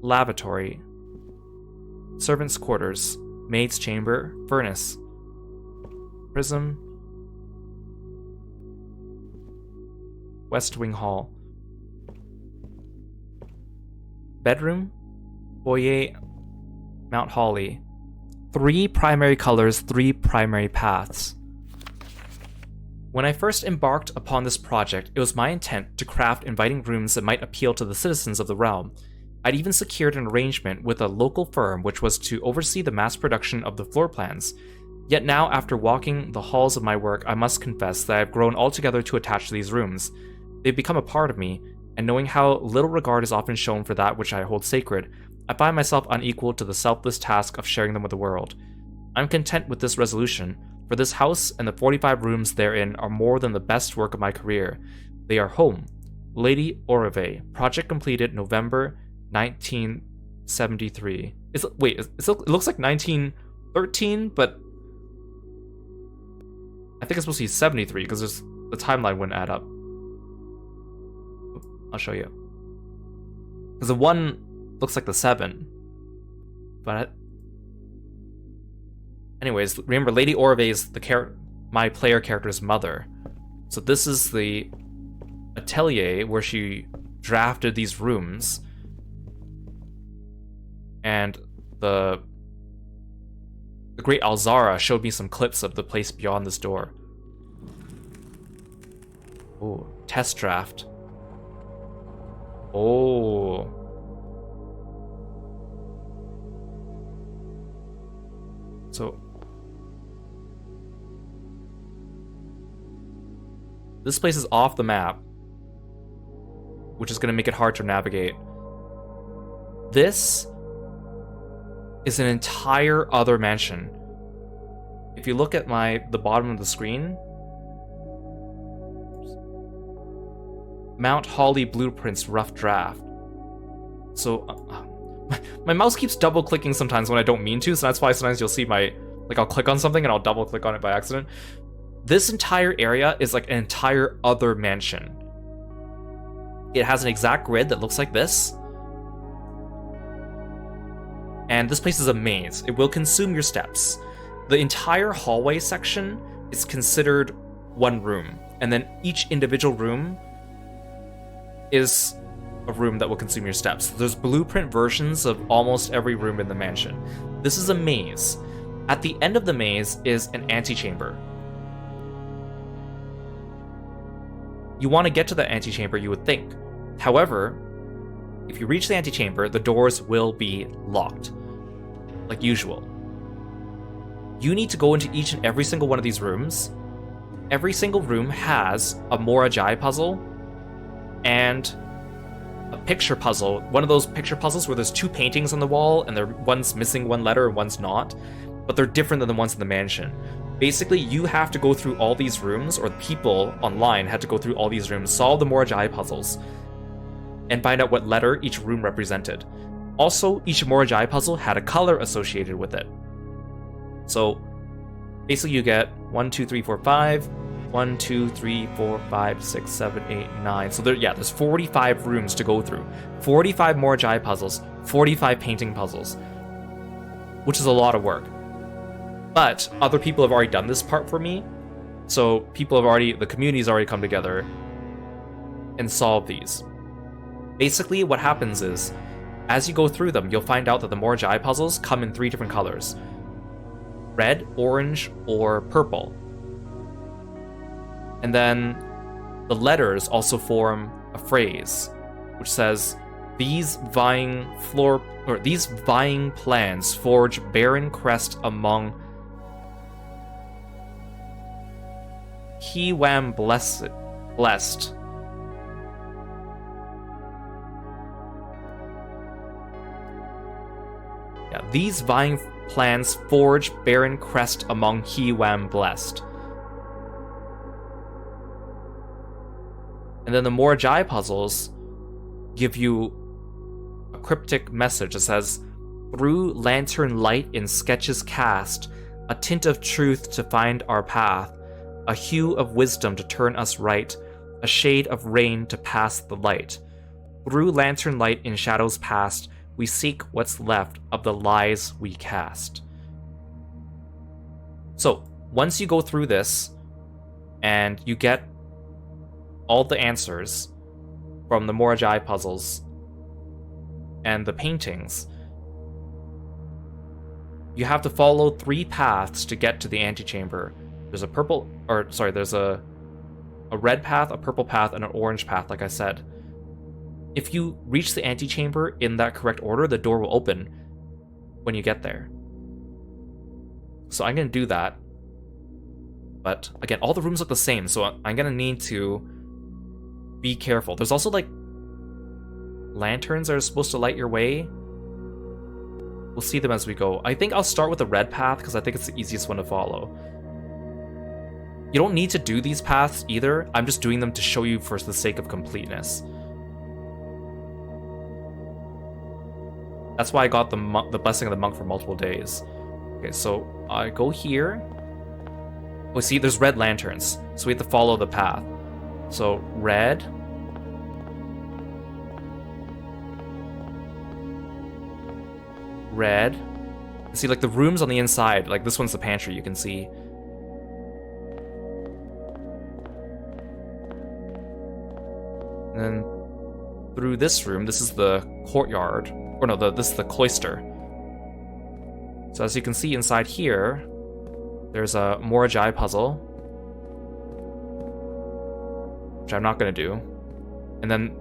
Lavatory. Servants' quarters. Maid's chamber. Furnace. Prism. West Wing Hall. Bedroom. Foyer. Mount Holly. 3 primary colors, 3 primary paths. When I first embarked upon this project, it was my intent to craft inviting rooms that might appeal to the citizens of the realm. I'd even secured an arrangement with a local firm which was to oversee the mass production of the floor plans. Yet now, after walking the halls of my work, I must confess that I have grown altogether too attached to these rooms. They've become a part of me, and knowing how little regard is often shown for that which I hold sacred, I find myself unequal to the selfless task of sharing them with the world. I'm content with this resolution, for this house and the 45 rooms therein are more than the best work of my career. They are home. Lady Oreve, project completed November 1973. It looks like 1913, but I think it's supposed to be 73 because the timeline wouldn't add up. I'll show you. Because the 1 looks like the 7. But anyways, remember Lady Oreve is my player character's mother. So this is the atelier where she drafted these rooms. And the great Alzara showed me some clips of the place beyond this door. Oh, test draft. Oh. So this place is off the map, which is going to make it hard to navigate. This is an entire other mansion. If you look at the bottom of the screen, Mount Holly Blueprints Rough Draft. So my mouse keeps double clicking sometimes when I don't mean to, so that's why sometimes you'll see I'll click on something and I'll double click on it by accident. This entire area is like an entire other mansion. It has an exact grid that looks like this. And this place is a maze. It will consume your steps. The entire hallway section is considered one room, and then each individual room is a room that will consume your steps. There's blueprint versions of almost every room in the mansion. This is a maze. At the end of the maze is an antechamber. You want to get to the antechamber, you would think. However, if you reach the antechamber, the doors will be locked, like usual. You need to go into each and every single one of these rooms. Every single room has a Morajai puzzle and a picture puzzle. One of those picture puzzles where there's 2 paintings on the wall and one's missing one letter and one's not, but they're different than the ones in the mansion. Basically, you have to go through all these rooms, or people online had to go through all these rooms, solve the Morajai puzzles, and find out what letter each room represented. Also, each Morajai puzzle had a color associated with it. So, basically you get 1, 2, 3, 4, 5, 1, 2, 3, 4, 5, 6, 7, 8, 9. So there's 45 rooms to go through. 45 Morajai puzzles, 45 painting puzzles, which is a lot of work. But other people have already done this part for me. So the community's already come together and solved these. Basically, what happens is, as you go through them, you'll find out that the Morajai puzzles come in 3 different colors: red, orange, or purple. And then the letters also form a phrase, which says, these vying plans forge barren crest among He-Wam blessed. Yeah, these vying plans forge barren crest among He-Wam blessed. And then the Morajai puzzles give you a cryptic message that says, through lantern light in sketches cast, a tint of truth to find our path, a hue of wisdom to turn us right, a shade of rain to pass the light. Through lantern light in shadows past, we seek what's left of the lies we cast. So, once you go through this, and you get all the answers from the Morajai puzzles and the paintings, you have to follow 3 paths to get to the antechamber. There's a red path, a purple path, and an orange path, like I said. If you reach the antechamber in that correct order, the door will open when you get there. So I'm gonna do that. But again, all the rooms look the same, so I'm gonna need to be careful. There's also like lanterns that are supposed to light your way. We'll see them as we go. I think I'll start with the red path because I think it's the easiest one to follow. You don't need to do these paths either. I'm just doing them to show you for the sake of completeness. That's why I got the blessing of the monk for multiple days. Okay, so I go here. Oh, see, there's red lanterns, so we have to follow the path. So red. Red. See, like the rooms on the inside, like this one's the pantry, you can see. And then through this room, this is the courtyard. Or no, this is the cloister. So as you can see inside here, there's a Morajai puzzle, which I'm not gonna do. And then,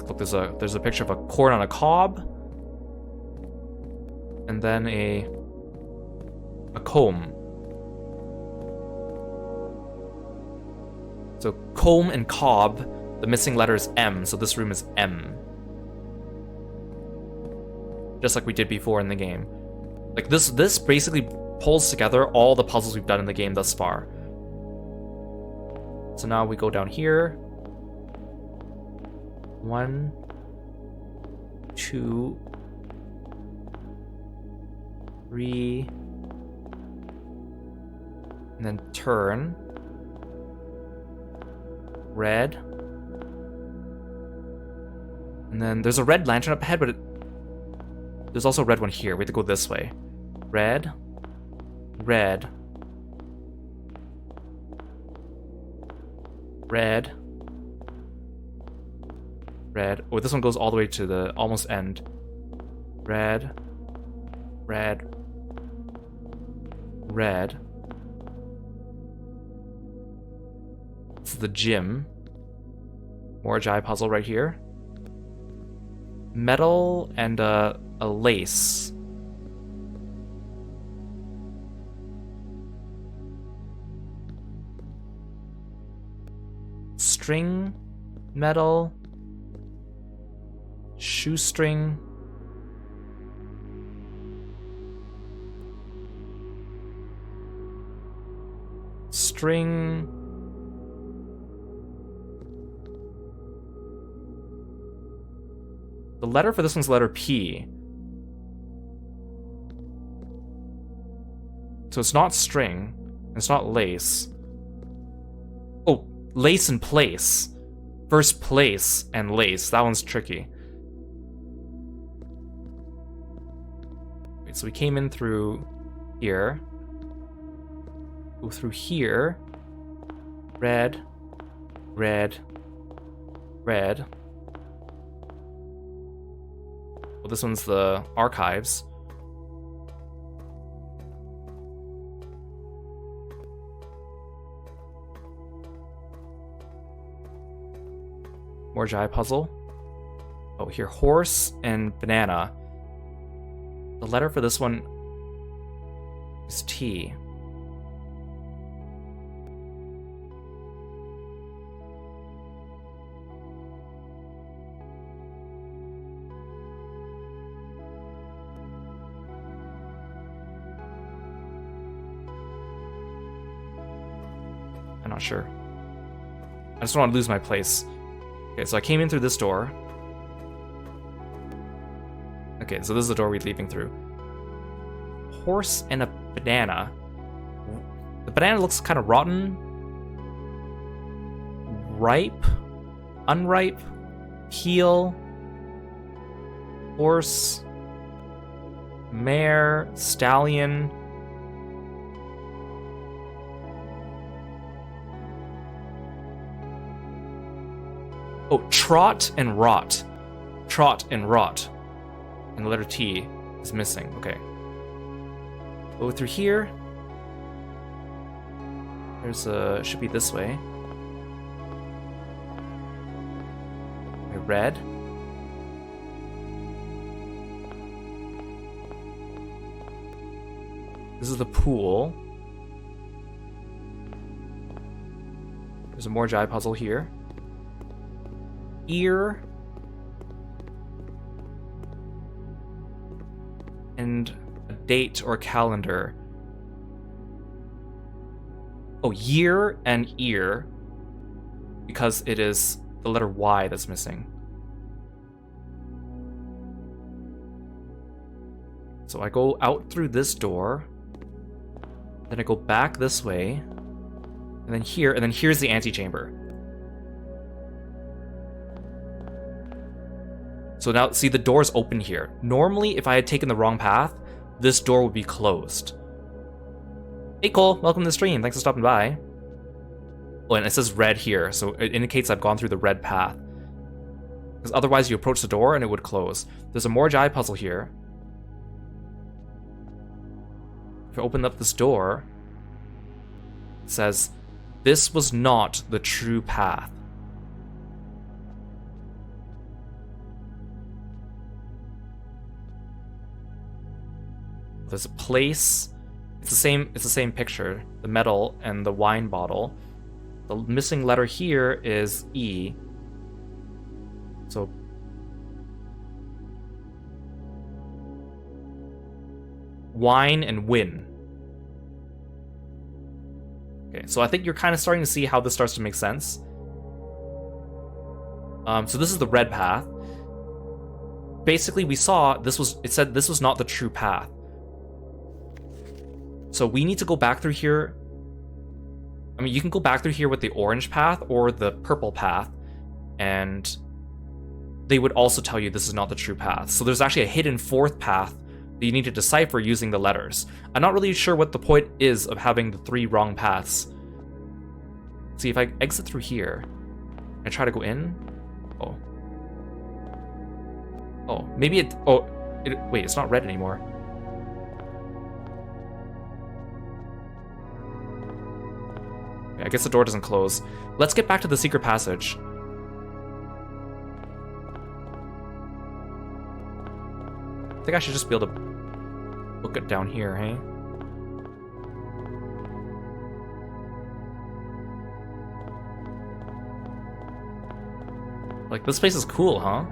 look, there's a picture of a corn on a cob, and then a comb. So comb and cob, the missing letter is M, so this room is M. Just like we did before in the game. Like this basically pulls together all the puzzles we've done in the game thus far. So now we go down here. 1, 2, 3, and then turn. Red. And then there's a red lantern up ahead, but there's also a red one here. We have to go this way. Red. Red. Red. Red. Oh, this one goes all the way to the almost end. Red. Red. Red. This is the gym. Morajai puzzle right here. Metal and a lace. String, metal, shoestring, string, the letter for this one's letter P. So it's not string, it's not lace. Oh, lace and place. First place and lace. That one's tricky. Wait, so we came in through here. Go through here. Red. Red. Red. Well, this one's the archives. Morajai puzzle. Oh, here, horse and banana. The letter for this one is T. I'm not sure. I just don't want to lose my place. Okay, so I came in through this door. Okay, so this is the door we're leaving through. Horse and a banana. The banana looks kind of rotten. Ripe. Unripe. Peel. Horse. Mare. Stallion. Oh, trot and rot. Trot and rot. And the letter T is missing. Okay. Go through here. There's a... should be this way. Okay, red. This is the pool. There's a more Jai puzzle here. Ear. And a date or calendar. Oh, year and ear. Because it is the letter Y that's missing. So I go out through this door. Then I go back this way. And then here, and then here's the antechamber. So now, see, the door's open here. Normally, if I had taken the wrong path, this door would be closed. Hey Cole, welcome to the stream. Thanks for stopping by. Oh, and it says red here, so it indicates I've gone through the red path. Because otherwise you approach the door and it would close. There's a more Jai puzzle here. If I open up this door, it says, this was not the true path. There's a place. It's the same picture. The metal and the wine bottle. The missing letter here is E. So wine and win. Okay, so I think you're kind of starting to see how this starts to make sense. So this is the red path. Basically, we saw it said this was not the true path. So we need to go back through here. I mean, you can go back through here with the orange path or the purple path, and they would also tell you this is not the true path. So there's actually a hidden fourth path that you need to decipher using the letters. I'm not really sure what the point is of having the 3 wrong paths. See, if I exit through here and try to go in, maybe wait, it's not red anymore. I guess the door doesn't close. Let's get back to the secret passage. I think I should just be able to book it down here, hey? Like, this place is cool, huh?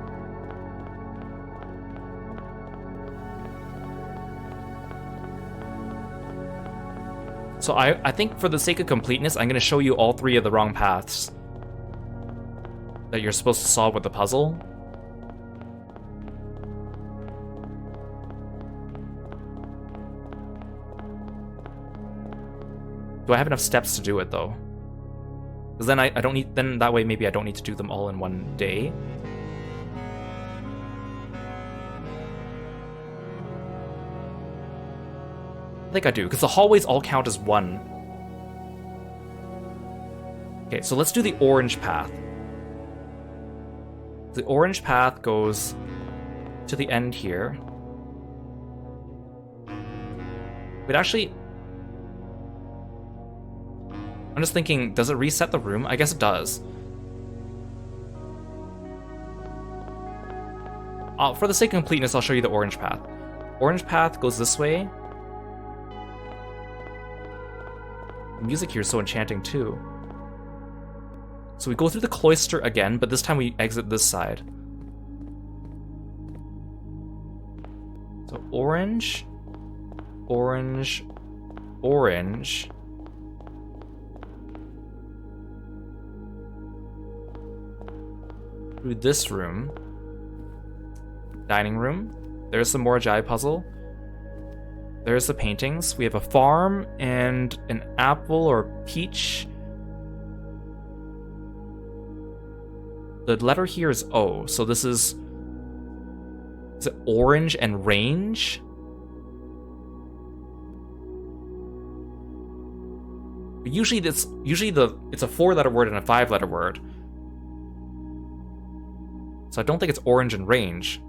So I think for the sake of completeness, I'm going to show you all 3 of the wrong paths that you're supposed to solve with the puzzle. Do I have enough steps to do it, though? Because then I don't need... Then that way maybe I don't need to do them all in one day. I think I do, because the hallways all count as 1. Okay, so let's do the orange path. The orange path goes to the end here. Wait, actually... I'm just thinking, does it reset the room? I guess it does. For the sake of completeness, I'll show you the orange path. Orange path goes this way. The music here is so enchanting too. So we go through the cloister again, but this time we exit this side. So orange, orange, orange. Through this room. Dining room. There's the more Jai puzzle. There's the paintings. We have a farm and an apple or peach. The letter here is O, so this is it orange and range? Usually it's a 4-letter word and a 5-letter word. So I don't think it's orange and range.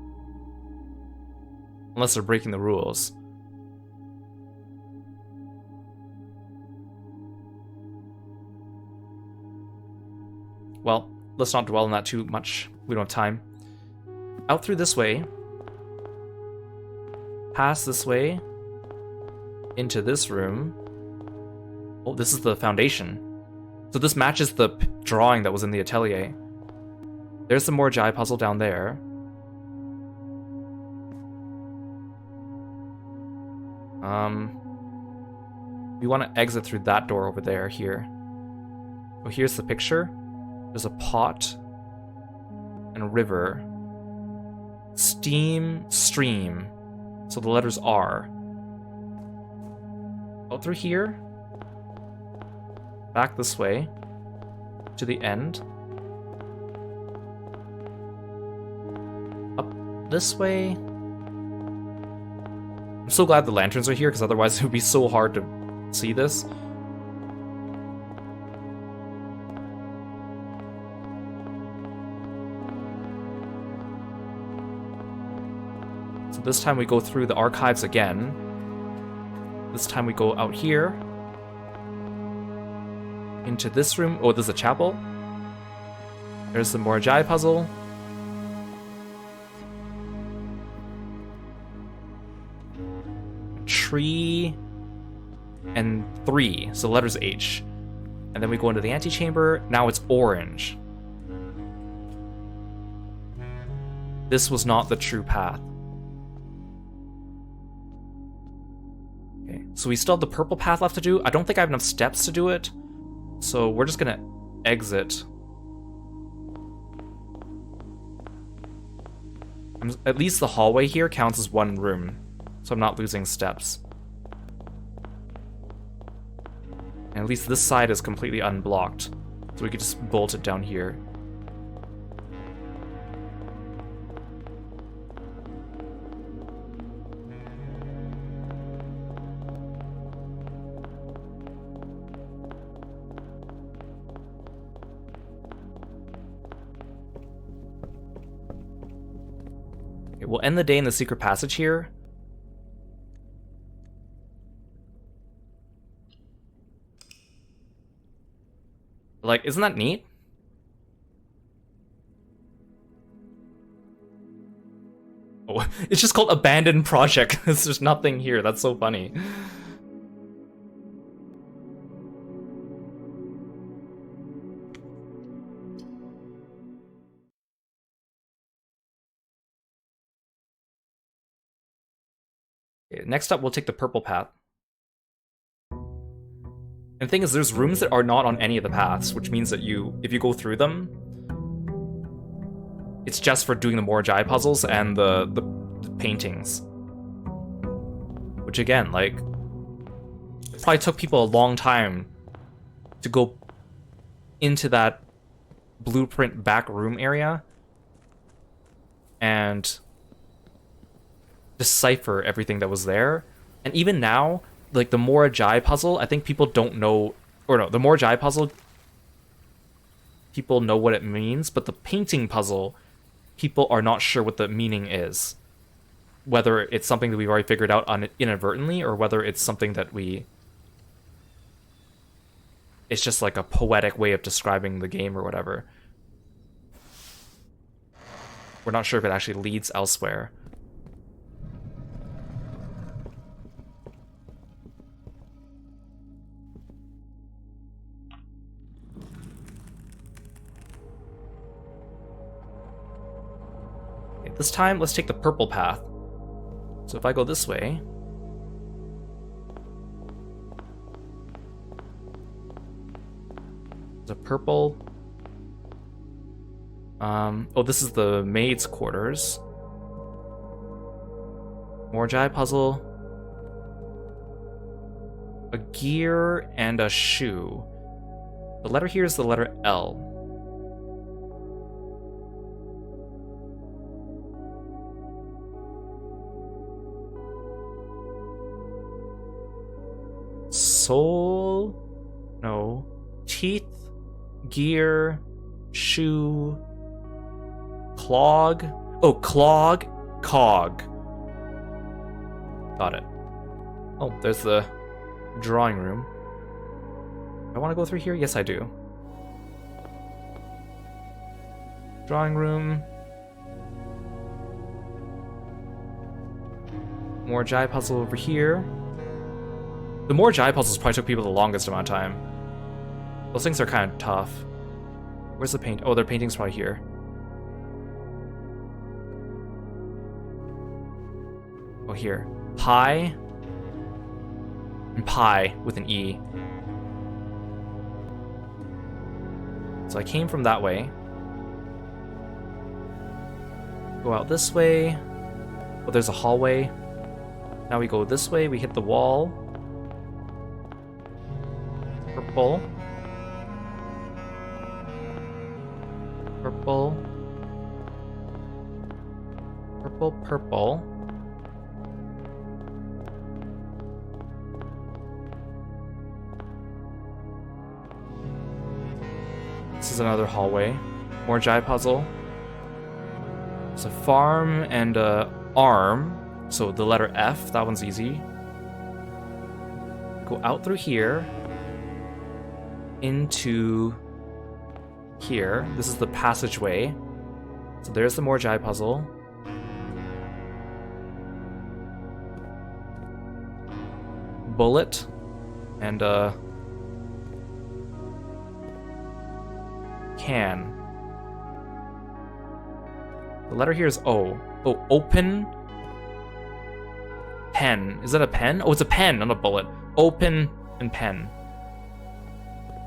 Unless they're breaking the rules. Well, let's not dwell on that too much. We don't have time. Out through this way. Past this way. into this room. Oh, this is the foundation. So this matches the drawing that was in the atelier. There's the Morjai puzzle down there. We want to exit through that door over there, here. Oh, here's the picture. There's a pot and a river. Steam, stream. So the letters R. Out through here. Back this way. To the end. Up this way. I'm so glad the lanterns are here, because otherwise it would be so hard to see this. So this time we go through the archives again. This time we go out here. Into this room. Oh, there's a chapel. There's the Morjai puzzle. Tree and 3, so letters H. And then we go into the antechamber. Now it's orange. This was not the true path. Okay, so we still have the purple path left to do. I don't think I have enough steps to do it, so we're just gonna exit. At least the hallway here counts as one room, so I'm not losing steps. And at least this side is completely unblocked, so we could just bolt it down here. Okay, we'll end the day in the secret passage here. Like, isn't that neat? Oh, it's just called Abandoned Project. There's just nothing here. That's so funny. Okay, next up, we'll take the purple path. And the thing is, there's rooms that are not on any of the paths, which means that if you go through them, it's just for doing the Morjai puzzles and the paintings. Which again, like, it probably took people a long time to go into that blueprint back room area and decipher everything that was there. And even now, like the Morjai puzzle, I think people don't know, or no, the Morjai puzzle, people know what it means, but the painting puzzle, people are not sure what the meaning is. Whether it's something that we've already figured out inadvertently, or whether it's something that it's just like a poetic way of describing the game or whatever. We're not sure if it actually leads elsewhere. This time, let's take the purple path. So if I go this way... There's a purple... oh, this is the maid's quarters. Morjai puzzle. A gear and a shoe. The letter here is the letter L. Soul, no, teeth, gear, shoe, clog, oh, clog, cog. Got it. Oh, there's the drawing room. I want to go through here? Yes, I do. Drawing room. Morjai puzzle over here. The more Jai puzzles probably took people the longest amount of time. Those things are kind of tough. Where's the paint? Oh, their painting's probably here. Oh, here. Pi. And pi with an E. So I came from that way. Go out this way. Oh, there's a hallway. Now we go this way, we hit the wall. Purple. Purple. Purple, purple. This is another hallway. More Jai puzzle. There's a farm and a arm. So the letter F, that one's easy. Go out through here. Into here. This is the passageway. So there's the more Jai puzzle. Bullet. And can. The letter here is O. Oh, open. Pen. Is that a pen? Oh, it's a pen, not a bullet. Open and pen.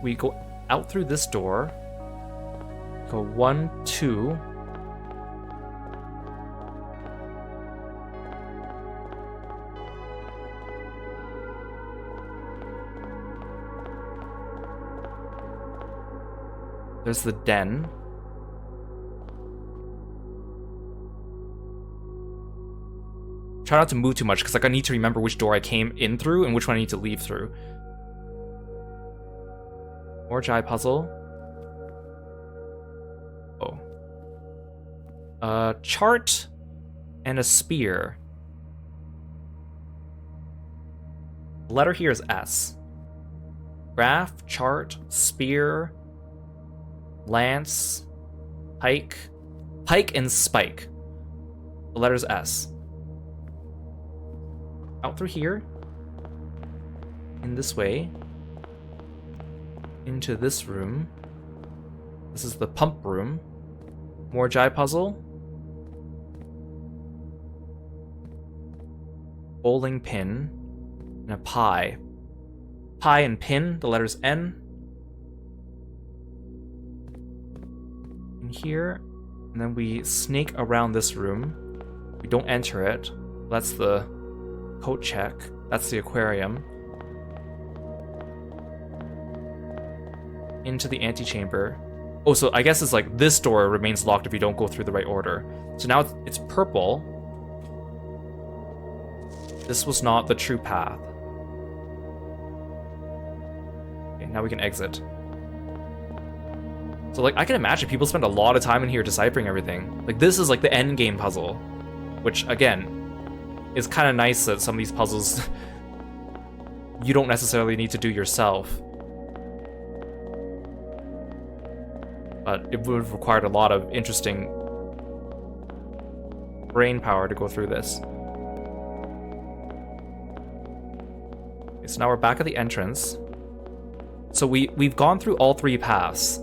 We go out through this door. Go 1, 2. There's the den. Try not to move too much, because like I need to remember which door I came in through and which one I need to leave through. More Jai puzzle. Oh. A chart and a spear. The letter here is S. Graph, chart, spear, lance, pike. Pike and spike. The letter's S. Out through here. In this way. Into this room. This is the pump room. More Jai puzzle. Bowling pin. And a pie. Pie and pin, the letters N. In here. And then we snake around this room. We don't enter it. That's the coat check. That's the aquarium. Into the antechamber. Oh, so I guess it's like this door remains locked if you don't go through the right order. So now it's purple. This was not the true path. Okay, now we can exit. So like I can imagine people spend a lot of time in here deciphering everything. Like this is like the end game puzzle, which again, it's kind of nice that some of these puzzles you don't necessarily need to do yourself. But it would have required a lot of interesting brain power to go through this. Okay, so now we're back at the entrance. So we've gone through all three paths.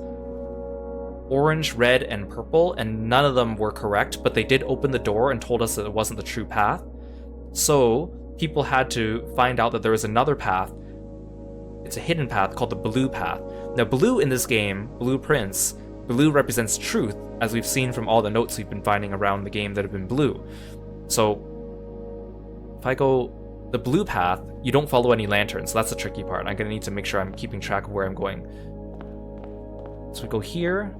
Orange, red, and purple, and none of them were correct, but they did open the door and told us that it wasn't the true path. So people had to find out that there was another path. It's a hidden path called the blue path. Now blue in this game, blueprints, blue represents truth, as we've seen from all the notes we've been finding around the game that have been blue. So if I go the blue path, you don't follow any lanterns, so that's the tricky part. I'm gonna need to make sure I'm keeping track of where I'm going. So we go here,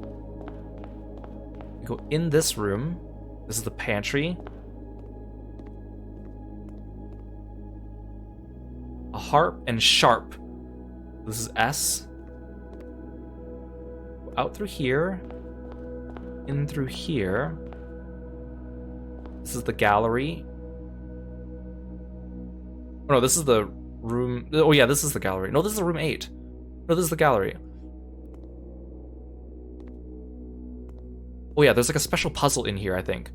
we go in this room, this is the pantry. A harp and sharp. This is S. Out through here. In through here. This is the gallery. Oh no, this is the room. Oh yeah, this is the gallery. No, this is the room 8. No, this is the gallery. Oh yeah, there's like a special puzzle in here, I think.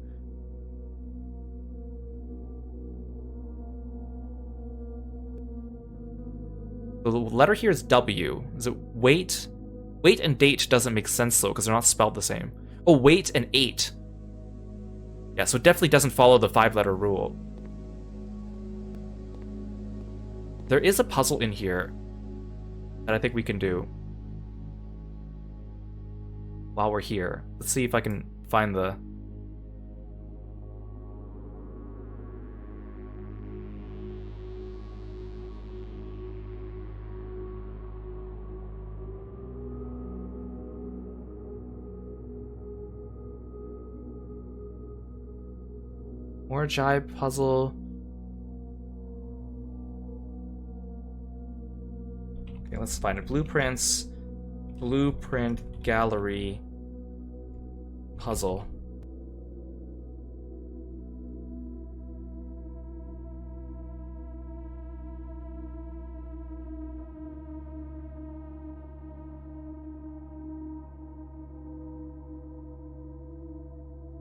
letter here is W. Is it wait? Wait and date doesn't make sense though, because they're not spelled the same. Oh, wait and 8. Yeah, so it definitely doesn't follow the 5-letter rule. There is a puzzle in here that I think we can do while we're here. Let's see if I can find the... More jive puzzle. Okay, let's find it. Blueprints. Blueprint gallery puzzle.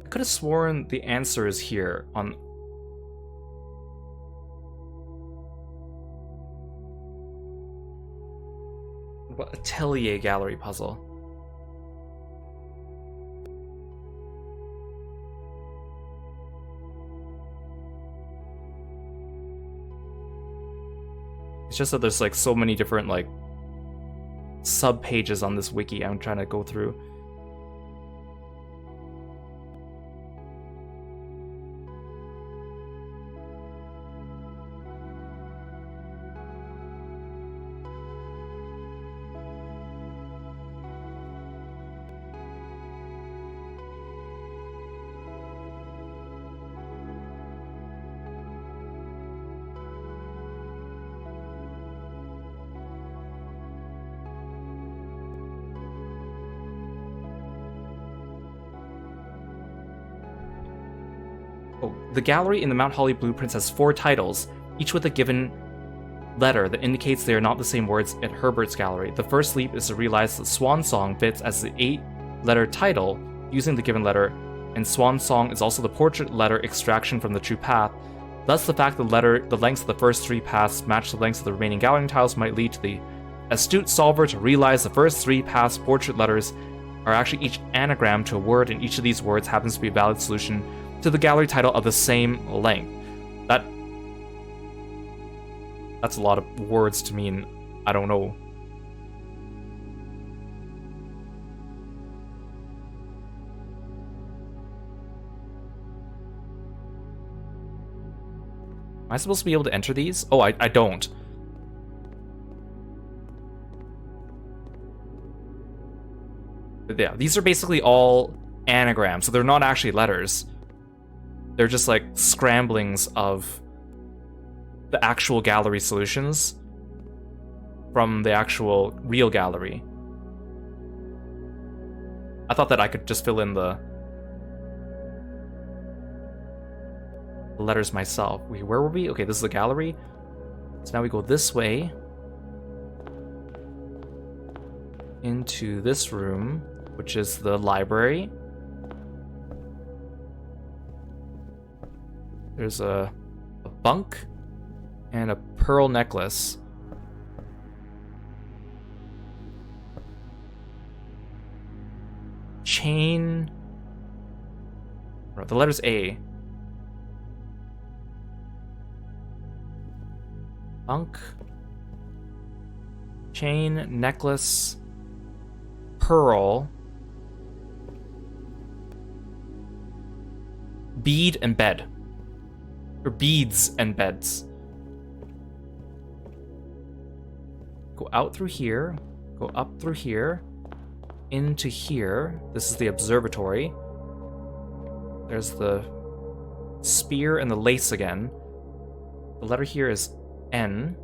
I could have sworn the answer is here on... What? Atelier gallery puzzle. It's just that there's like so many different like sub pages on this wiki I'm trying to go through. Oh, the gallery in the Mount Holly blueprints has 4 titles, each with a given letter that indicates they are not the same words at Herbert's gallery. The first leap is to realize that Swan Song fits as the 8-letter title using the given letter, and Swan Song is also the portrait letter extraction from the true path. Thus, the fact the lengths of the first 3 paths match the lengths of the remaining gallery tiles might lead to the astute solver to realize the first 3 paths portrait letters are actually each anagram to a word, and each of these words happens to be a valid solution to the gallery title of the same length. That's a lot of words to mean, I don't know. Am I supposed to be able to enter these? Oh, I don't. But yeah, these are basically all anagrams, so they're not actually letters. They're just like scramblings of the actual gallery solutions from the actual real gallery. I thought that I could just fill in the letters myself. Wait, where were we? Okay, this is the gallery. So now we go this way into this room, which is the library. There's a bunk and a pearl necklace. Chain. The letter's A. Bunk. Chain, necklace, pearl. Bead and bed. Or beads and beds. Go out through here. Go up through here. Into here. This is the observatory. There's the spear and the lace again. The letter here is N.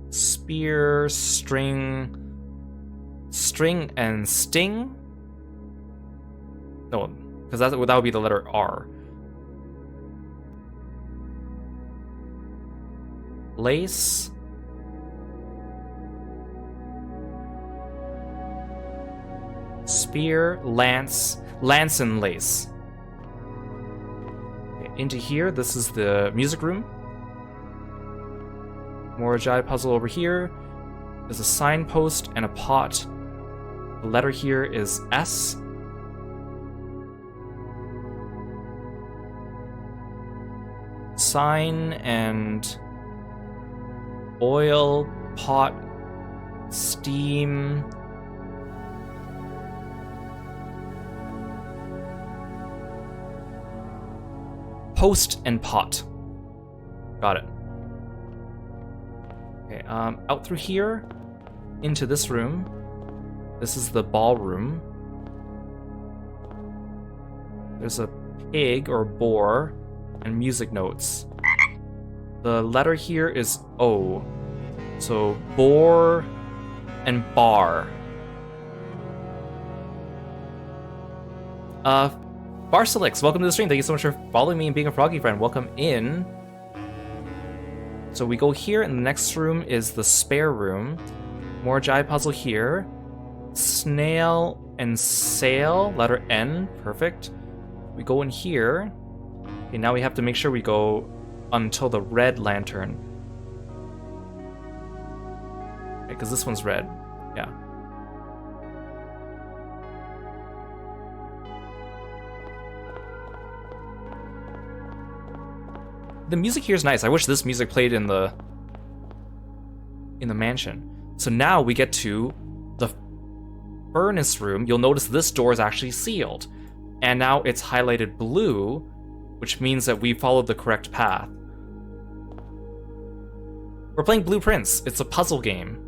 Spear, string and sting? No, because that would be the letter R. Lace. Spear, lance and lace. into here. This is the music room. More Ajai puzzle over here. There's a signpost and a pot. The letter here is S. Sign and oil, pot, steam. Post and pot. Got it. Okay, out through here, into this room. This is the ballroom. There's a pig or boar and music notes. The letter here is O. So boar and bar. Barcelix, welcome to the stream. Thank you so much for following me and being a Froggy friend. Welcome in. So we go here, and the next room is the spare room. More Jai puzzle here. Snail and sail, letter N, perfect. We go in here. Okay, now we have to make sure we go until the red lantern. Okay, because this one's red. Yeah. The music here is nice. I wish this music played in the mansion. So now we get to the furnace room. You'll notice this door is actually sealed. And now it's highlighted blue, which means that we followed the correct path. We're playing Blueprints. It's a puzzle game.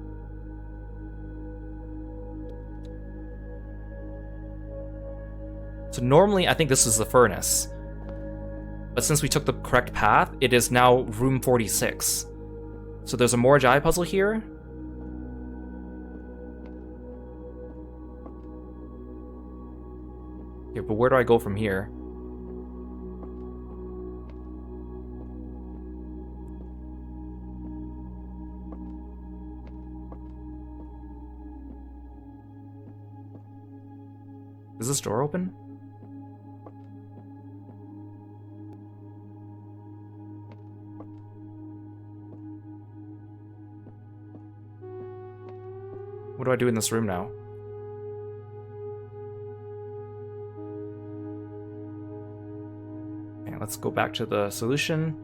So normally I think this is the furnace. But since we took the correct path, it is now room 46. So there's a more Jai puzzle here. Okay, but where do I go from here? Is this door open? What do I do in this room now? Okay, let's go back to the solution.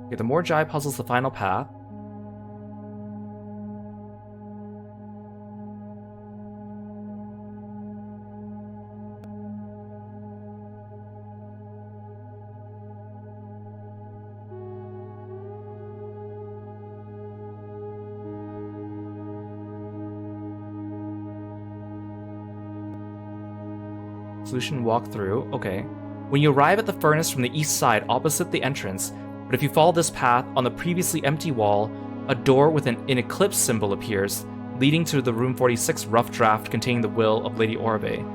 Okay, the more Jai puzzle's the final path. Solution walkthrough. Okay. When you arrive at the furnace from the east side opposite the entrance, but if you follow this path, on the previously empty wall, a door with an eclipse symbol appears, leading to the room 46 rough draft containing the will of Lady Orbe.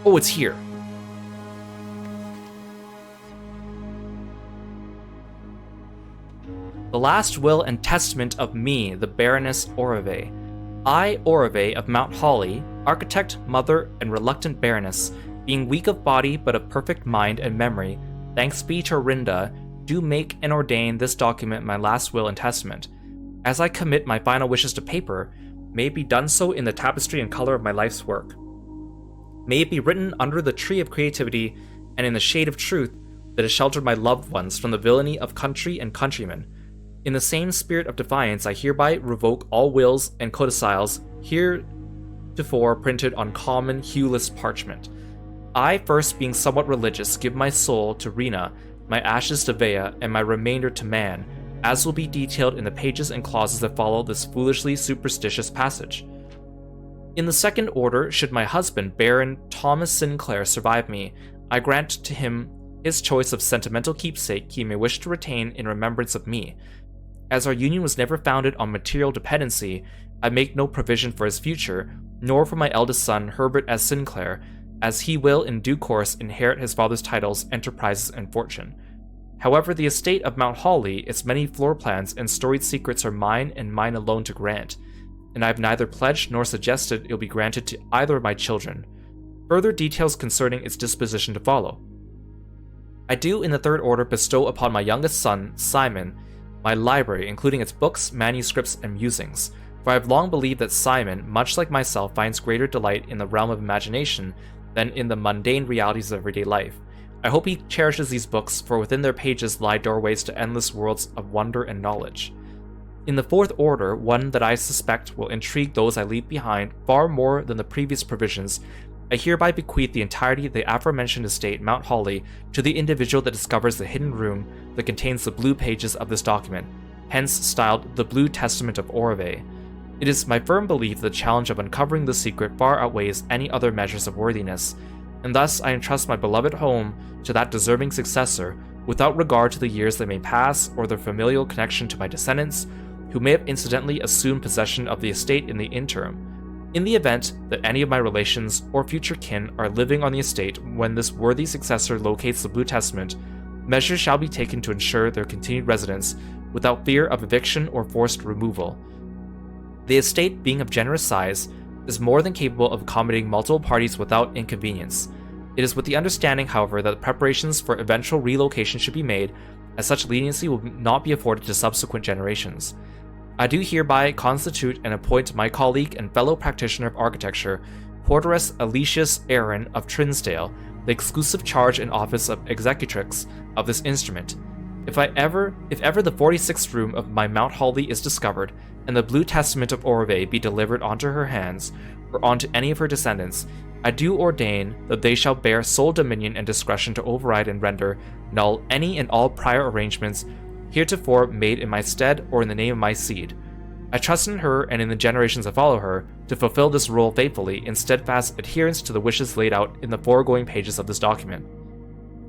Oh, it's here. The last will and testament of me, the Baroness Orve. I, Orve of Mount Hawley, architect, mother, and reluctant baroness, being weak of body but of perfect mind and memory, thanks be to Rinda, do make and ordain this document my last will and testament. As I commit my final wishes to paper, may it be done so in the tapestry and color of my life's work. May it be written under the tree of creativity and in the shade of truth that has sheltered my loved ones from the villainy of country and countrymen. In the same spirit of defiance, I hereby revoke all wills and codicils heretofore printed on common, hueless parchment. I, first being somewhat religious, give my soul to Rena, my ashes to Vea, and my remainder to man, as will be detailed in the pages and clauses that follow this foolishly superstitious passage. In the second order, should my husband, Baron Thomas Sinclair, survive me, I grant to him his choice of sentimental keepsake he may wish to retain in remembrance of me. As our union was never founded on material dependency, I make no provision for his future, nor for my eldest son, Herbert S. Sinclair, as he will in due course inherit his father's titles, enterprises, and fortune. However, the estate of Mount Holly, its many floor plans and storied secrets are mine and mine alone to grant, and I have neither pledged nor suggested it will be granted to either of my children. Further details concerning its disposition to follow. I do, in the third order, bestow upon my youngest son, Simon, my library, including its books, manuscripts, and musings, for I have long believed that Simon, much like myself, finds greater delight in the realm of imagination than in the mundane realities of everyday life. I hope he cherishes these books, for within their pages lie doorways to endless worlds of wonder and knowledge. In the fourth order, one that I suspect will intrigue those I leave behind far more than the previous provisions, I hereby bequeath the entirety of the aforementioned estate, Mount Holly, to the individual that discovers the hidden room that contains the blue pages of this document, hence styled the Blue Testament of Orve. It is my firm belief that the challenge of uncovering the secret far outweighs any other measures of worthiness, and thus I entrust my beloved home to that deserving successor, without regard to the years that may pass or their familial connection to my descendants, who may have incidentally assumed possession of the estate in the interim. In the event that any of my relations or future kin are living on the estate when this worthy successor locates the Blue Testament, measures shall be taken to ensure their continued residence without fear of eviction or forced removal. The estate, being of generous size, is more than capable of accommodating multiple parties without inconvenience. It is with the understanding, however, that preparations for eventual relocation should be made, as such leniency will not be afforded to subsequent generations. I do hereby constitute and appoint my colleague and fellow practitioner of architecture, Porteress Alicius Aaron of Trinsdale, the exclusive charge and office of executrix of this instrument. If ever the 46th room of my Mount Holly is discovered, and the Blue Testament of Orve be delivered onto her hands, or onto any of her descendants, I do ordain that they shall bear sole dominion and discretion to override and render null any and all prior arrangements heretofore made in my stead or in the name of my seed. I trust in her and in the generations that follow her to fulfill this role faithfully in steadfast adherence to the wishes laid out in the foregoing pages of this document.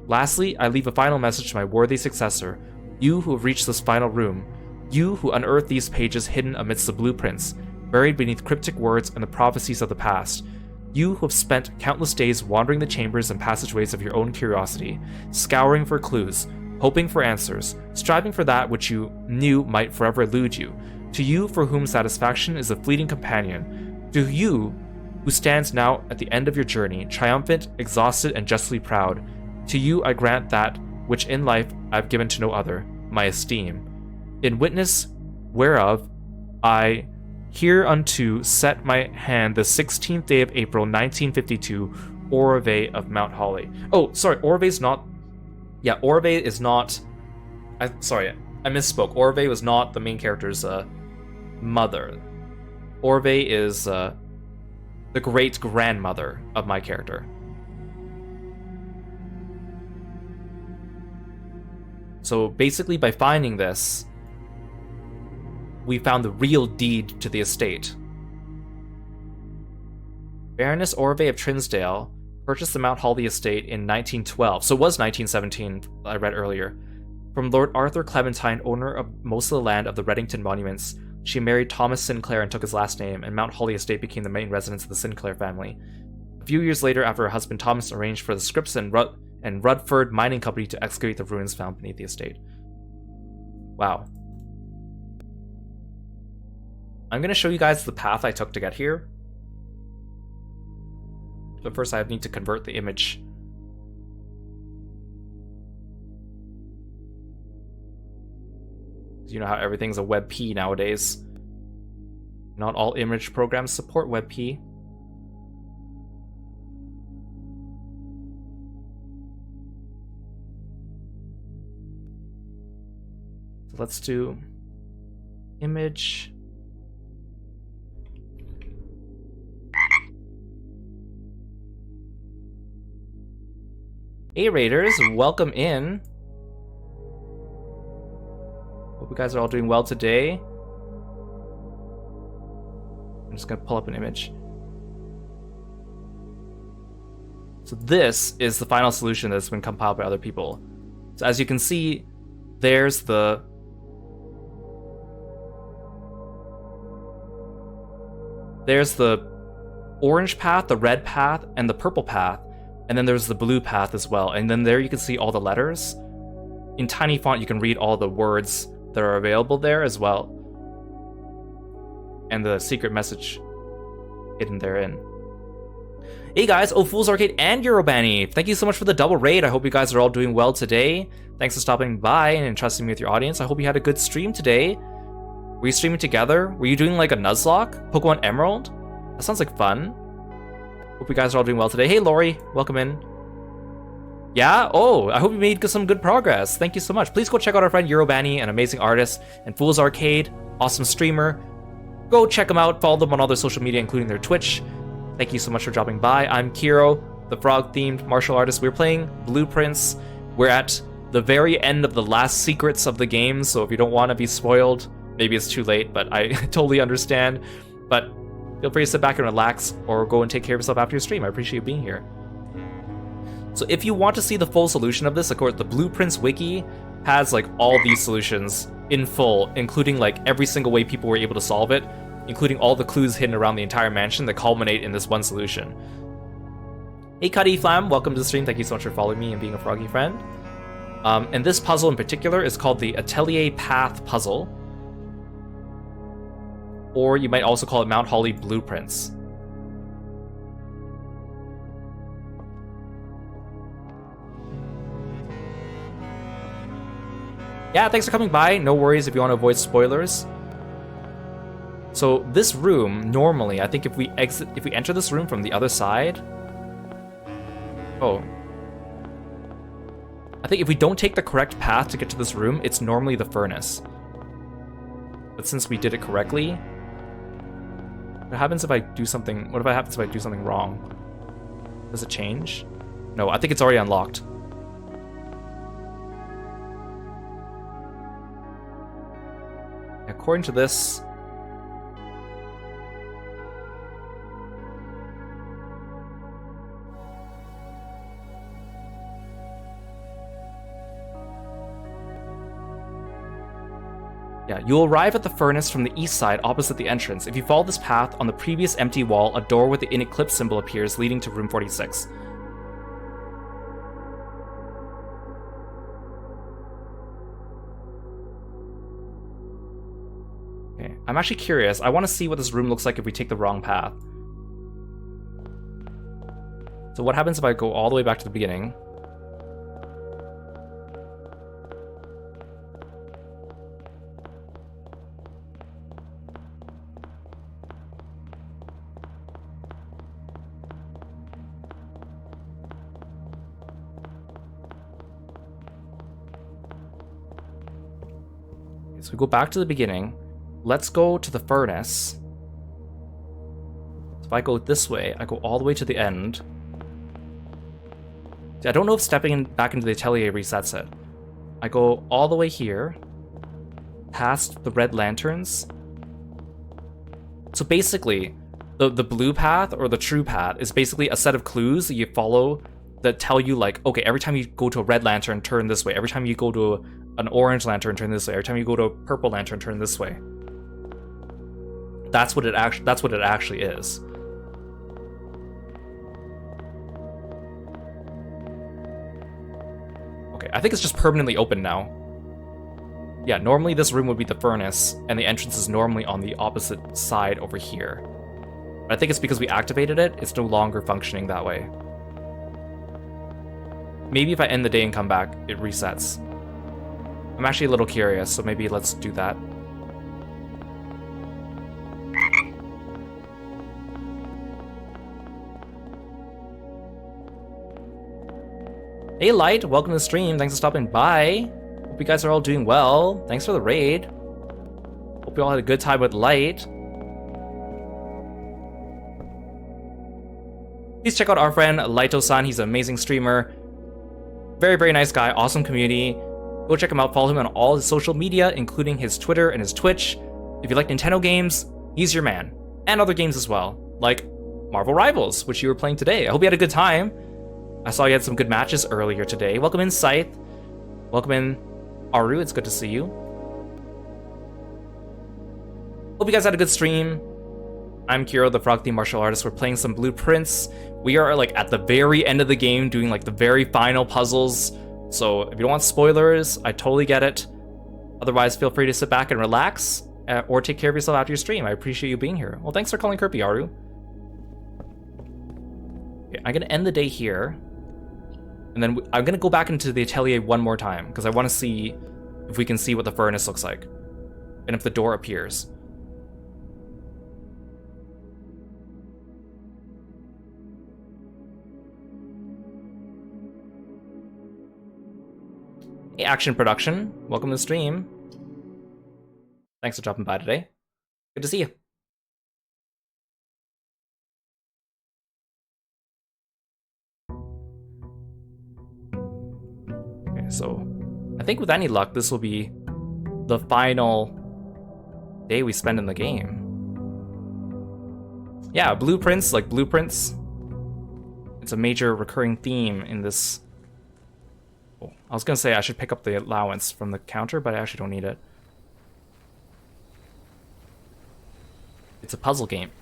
Lastly, I leave a final message to my worthy successor, you who have reached this final room, you who unearthed these pages hidden amidst the blueprints, buried beneath cryptic words and the prophecies of the past, you who have spent countless days wandering the chambers and passageways of your own curiosity, scouring for clues, hoping for answers, striving for that which you knew might forever elude you, to you for whom satisfaction is a fleeting companion, to you who stands now at the end of your journey, triumphant, exhausted, and justly proud, to you I grant that which in life I have given to no other, my esteem. In witness whereof I hereunto set my hand the 16th day of April 1952, Orve of Mount Holly. Oh, sorry, Orve is not... Yeah, Orve is not... I misspoke. Orve was not the main character's mother. Orve is the great-grandmother of my character. So basically, by finding this, we found the real deed to the estate. Baroness Orve of Trinsdale purchased the Mount Holly estate in 1912, so it was 1917, I read earlier. From Lord Arthur Clementine, owner of most of the land of the Reddington monuments, she married Thomas Sinclair and took his last name, and Mount Holly estate became the main residence of the Sinclair family. A few years later, after her husband Thomas arranged for the Scripps and Rutford Mining Company to excavate the ruins found beneath the estate. Wow. I'm going to show you guys the path I took to get here. But first I need to convert the image. You know how everything's a WebP nowadays. Not all image programs support WebP. So let's do image. Hey Raiders, welcome in. Hope you guys are all doing well today. I'm just gonna pull up an image. So this is the final solution that's been compiled by other people. So as you can see, there's the There's the orange path, the red path, and the purple path. And then there's the blue path as well. And then there you can see all the letters. In tiny font, you can read all the words that are available there as well. And the secret message hidden therein. Hey guys, Fool's Arcade and Eurobani, thank you so much for the double raid. I hope you guys are all doing well today. Thanks for stopping by and entrusting me with your audience. I hope you had a good stream today. Were you streaming together? Were you doing like a Nuzlocke? Pokemon Emerald? That sounds like fun. Hope you guys are all doing well today. Hey Lori, welcome in. Yeah? Oh, I hope you made some good progress. Thank you so much. Please go check out our friend Eurobani, an amazing artist, and Fool's Arcade, awesome streamer. Go check them out. Follow them on all their social media, including their Twitch. Thank you so much for dropping by. I'm Kiro, the frog-themed martial artist. We're playing Blueprints. We're at the very end of the last secrets of the game, so if you don't want to be spoiled, maybe it's too late, but I totally understand. But feel free to sit back and relax, or go and take care of yourself after your stream. I appreciate you being here. So if you want to see the full solution of this, of course, the Blueprints wiki has like all these solutions in full, including like every single way people were able to solve it, including all the clues hidden around the entire mansion that culminate in this one solution. Hey Cuddy Flam, welcome to the stream. Thank you so much for following me and being a froggy friend. And this puzzle in particular is called the Atelier Path Puzzle. Or you might also call it Mount Holly Blueprints. Yeah, thanks for coming by. No worries if you want to avoid spoilers. So this room, normally, I think if we enter this room from the other side... Oh. I think if we don't take the correct path to get to this room, it's normally the furnace. But since we did it correctly... What happens if I do something... What happens if I do something wrong? Does it change? No, I think it's already unlocked. According to this... Yeah, you'll arrive at the furnace from the east side opposite the entrance. If you follow this path, on the previous empty wall, a door with the in eclipse symbol appears, leading to room 46. Okay, I'm actually curious. I want to see what this room looks like if we take the wrong path. So what happens if I go all the way back to the beginning? So we go back to the beginning. Let's go to the furnace. So if I go this way, I go all the way to the end. See, I don't know if stepping back into the atelier resets it. I go all the way here, past the red lanterns. So basically, the blue path or the true path is basically a set of clues that you follow that tell you like, okay, every time you go to a red lantern, turn this way. Every time you go to an orange lantern, turn this way. Every time you go to a purple lantern, turn this way. That's what it actually is. Okay, I think it's just permanently open now. Yeah, normally this room would be the furnace, and the entrance is normally on the opposite side over here. But I think it's because we activated it, it's no longer functioning that way. Maybe if I end the day and come back, it resets. I'm actually a little curious, so maybe let's do that. Hey Light, welcome to the stream. Thanks for stopping by. Hope you guys are all doing well. Thanks for the raid. Hope you all had a good time with Light. Please check out our friend Lighto-san. He's an amazing streamer. Very, very nice guy. Awesome community. Go check him out. Follow him on all his social media, including his Twitter and his Twitch. If you like Nintendo games, he's your man. And other games as well, like Marvel Rivals, which you were playing today. I hope you had a good time. I saw you had some good matches earlier today. Welcome in, Scythe. Welcome in, Aru. It's good to see you. Hope you guys had a good stream. I'm Kiro, the frog-themed martial artist. We're playing some blueprints. We are like at the very end of the game, doing like the very final puzzles. So if you don't want spoilers, I totally get it. Otherwise, feel free to sit back and relax, or take care of yourself after your stream. I appreciate you being here. Well, thanks for calling Kirby, Aru. Okay, I'm gonna end the day here, and then I'm gonna go back into the atelier one more time because I want to see if we can see what the furnace looks like, and if the door appears. Hey, Action Production, welcome to the stream. Thanks for dropping by today. Good to see you. Okay, so I think with any luck, this will be the final day we spend in the game. Yeah, blueprints, like blueprints. It's a major recurring theme in this. Oh, I was gonna say I should pick up the allowance from the counter, but I actually don't need it. It's a puzzle game.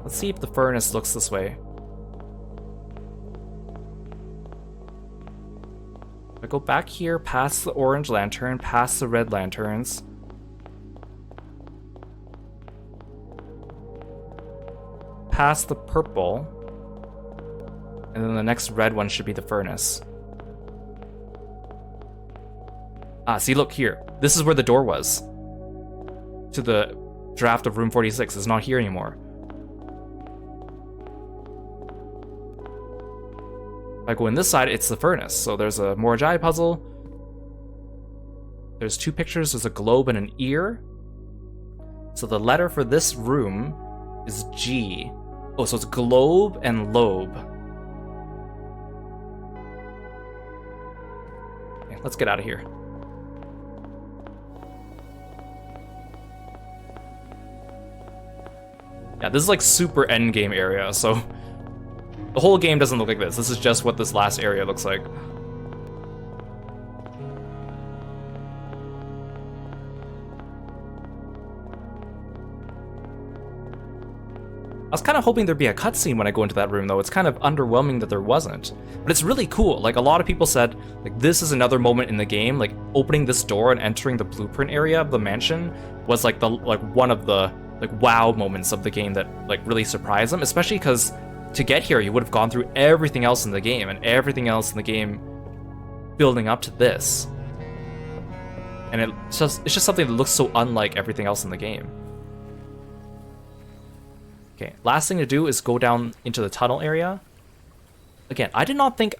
Let's see if the furnace looks this way. I go back here, past the orange lantern, past the red lanterns. Past the purple. And then the next red one should be the furnace. Ah, see, look here. This is where the door was. To the draft of room 46. It's not here anymore. If I go in this side, it's the furnace. So there's a Morajai puzzle. There's two pictures. There's a globe and an ear. So the letter for this room is G. Oh, so it's globe and lobe. Okay, let's get out of here. Yeah, this is like super endgame area, so the whole game doesn't look like this. This is just what this last area looks like. I was kind of hoping there'd be a cutscene when I go into that room, though. It's kind of underwhelming that there wasn't. But it's really cool. Like, a lot of people said, like, this is another moment in the game. Like, opening this door and entering the blueprint area of the mansion was like one of the wow moments of the game that like really surprised them. Especially because to get here, you would have gone through everything else in the game, and everything else in the game building up to this. And it's just something that looks so unlike everything else in the game. Okay, last thing to do is go down into the tunnel area. Again, I did not think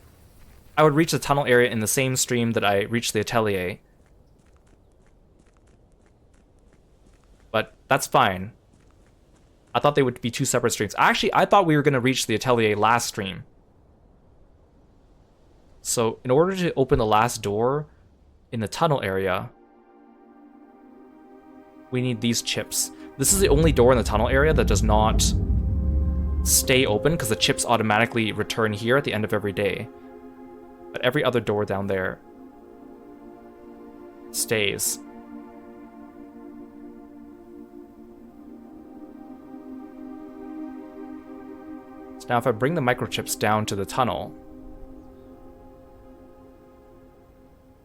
I would reach the tunnel area in the same stream that I reached the atelier. But that's fine. I thought they would be two separate streams. Actually, I thought we were going to reach the atelier last stream. So, in order to open the last door in the tunnel area, we need these chips. This is the only door in the tunnel area that does not stay open because the chips automatically return here at the end of every day. But every other door down there stays. Now, if I bring the microchips down to the tunnel,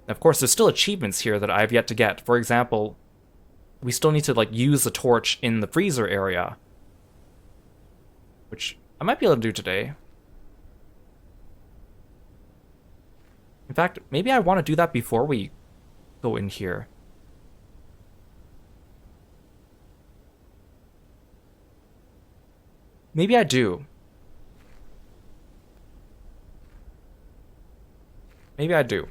of course, there's still achievements here that I've yet to get. For example, we still need to like use the torch in the freezer area, which I might be able to do today. In fact, maybe I want to do that before we go in here. Maybe I do. Maybe I do.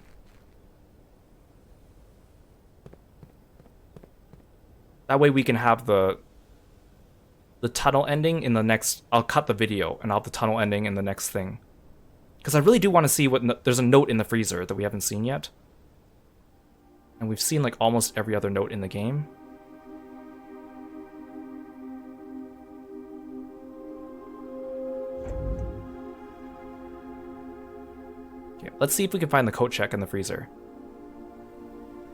That way we can have the tunnel ending in the next... I'll cut the video and I'll have the tunnel ending in the next thing. Because I really do want to see what... There's a note in the freezer that we haven't seen yet. And we've seen, like, almost every other note in the game. Okay, let's see if we can find the coat check in the freezer.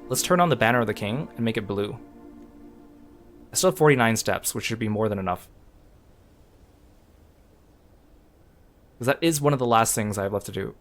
Let's turn on the Banner of the King and make it blue. I still have 49 steps, which should be more than enough. Because that is one of the last things I have left to do.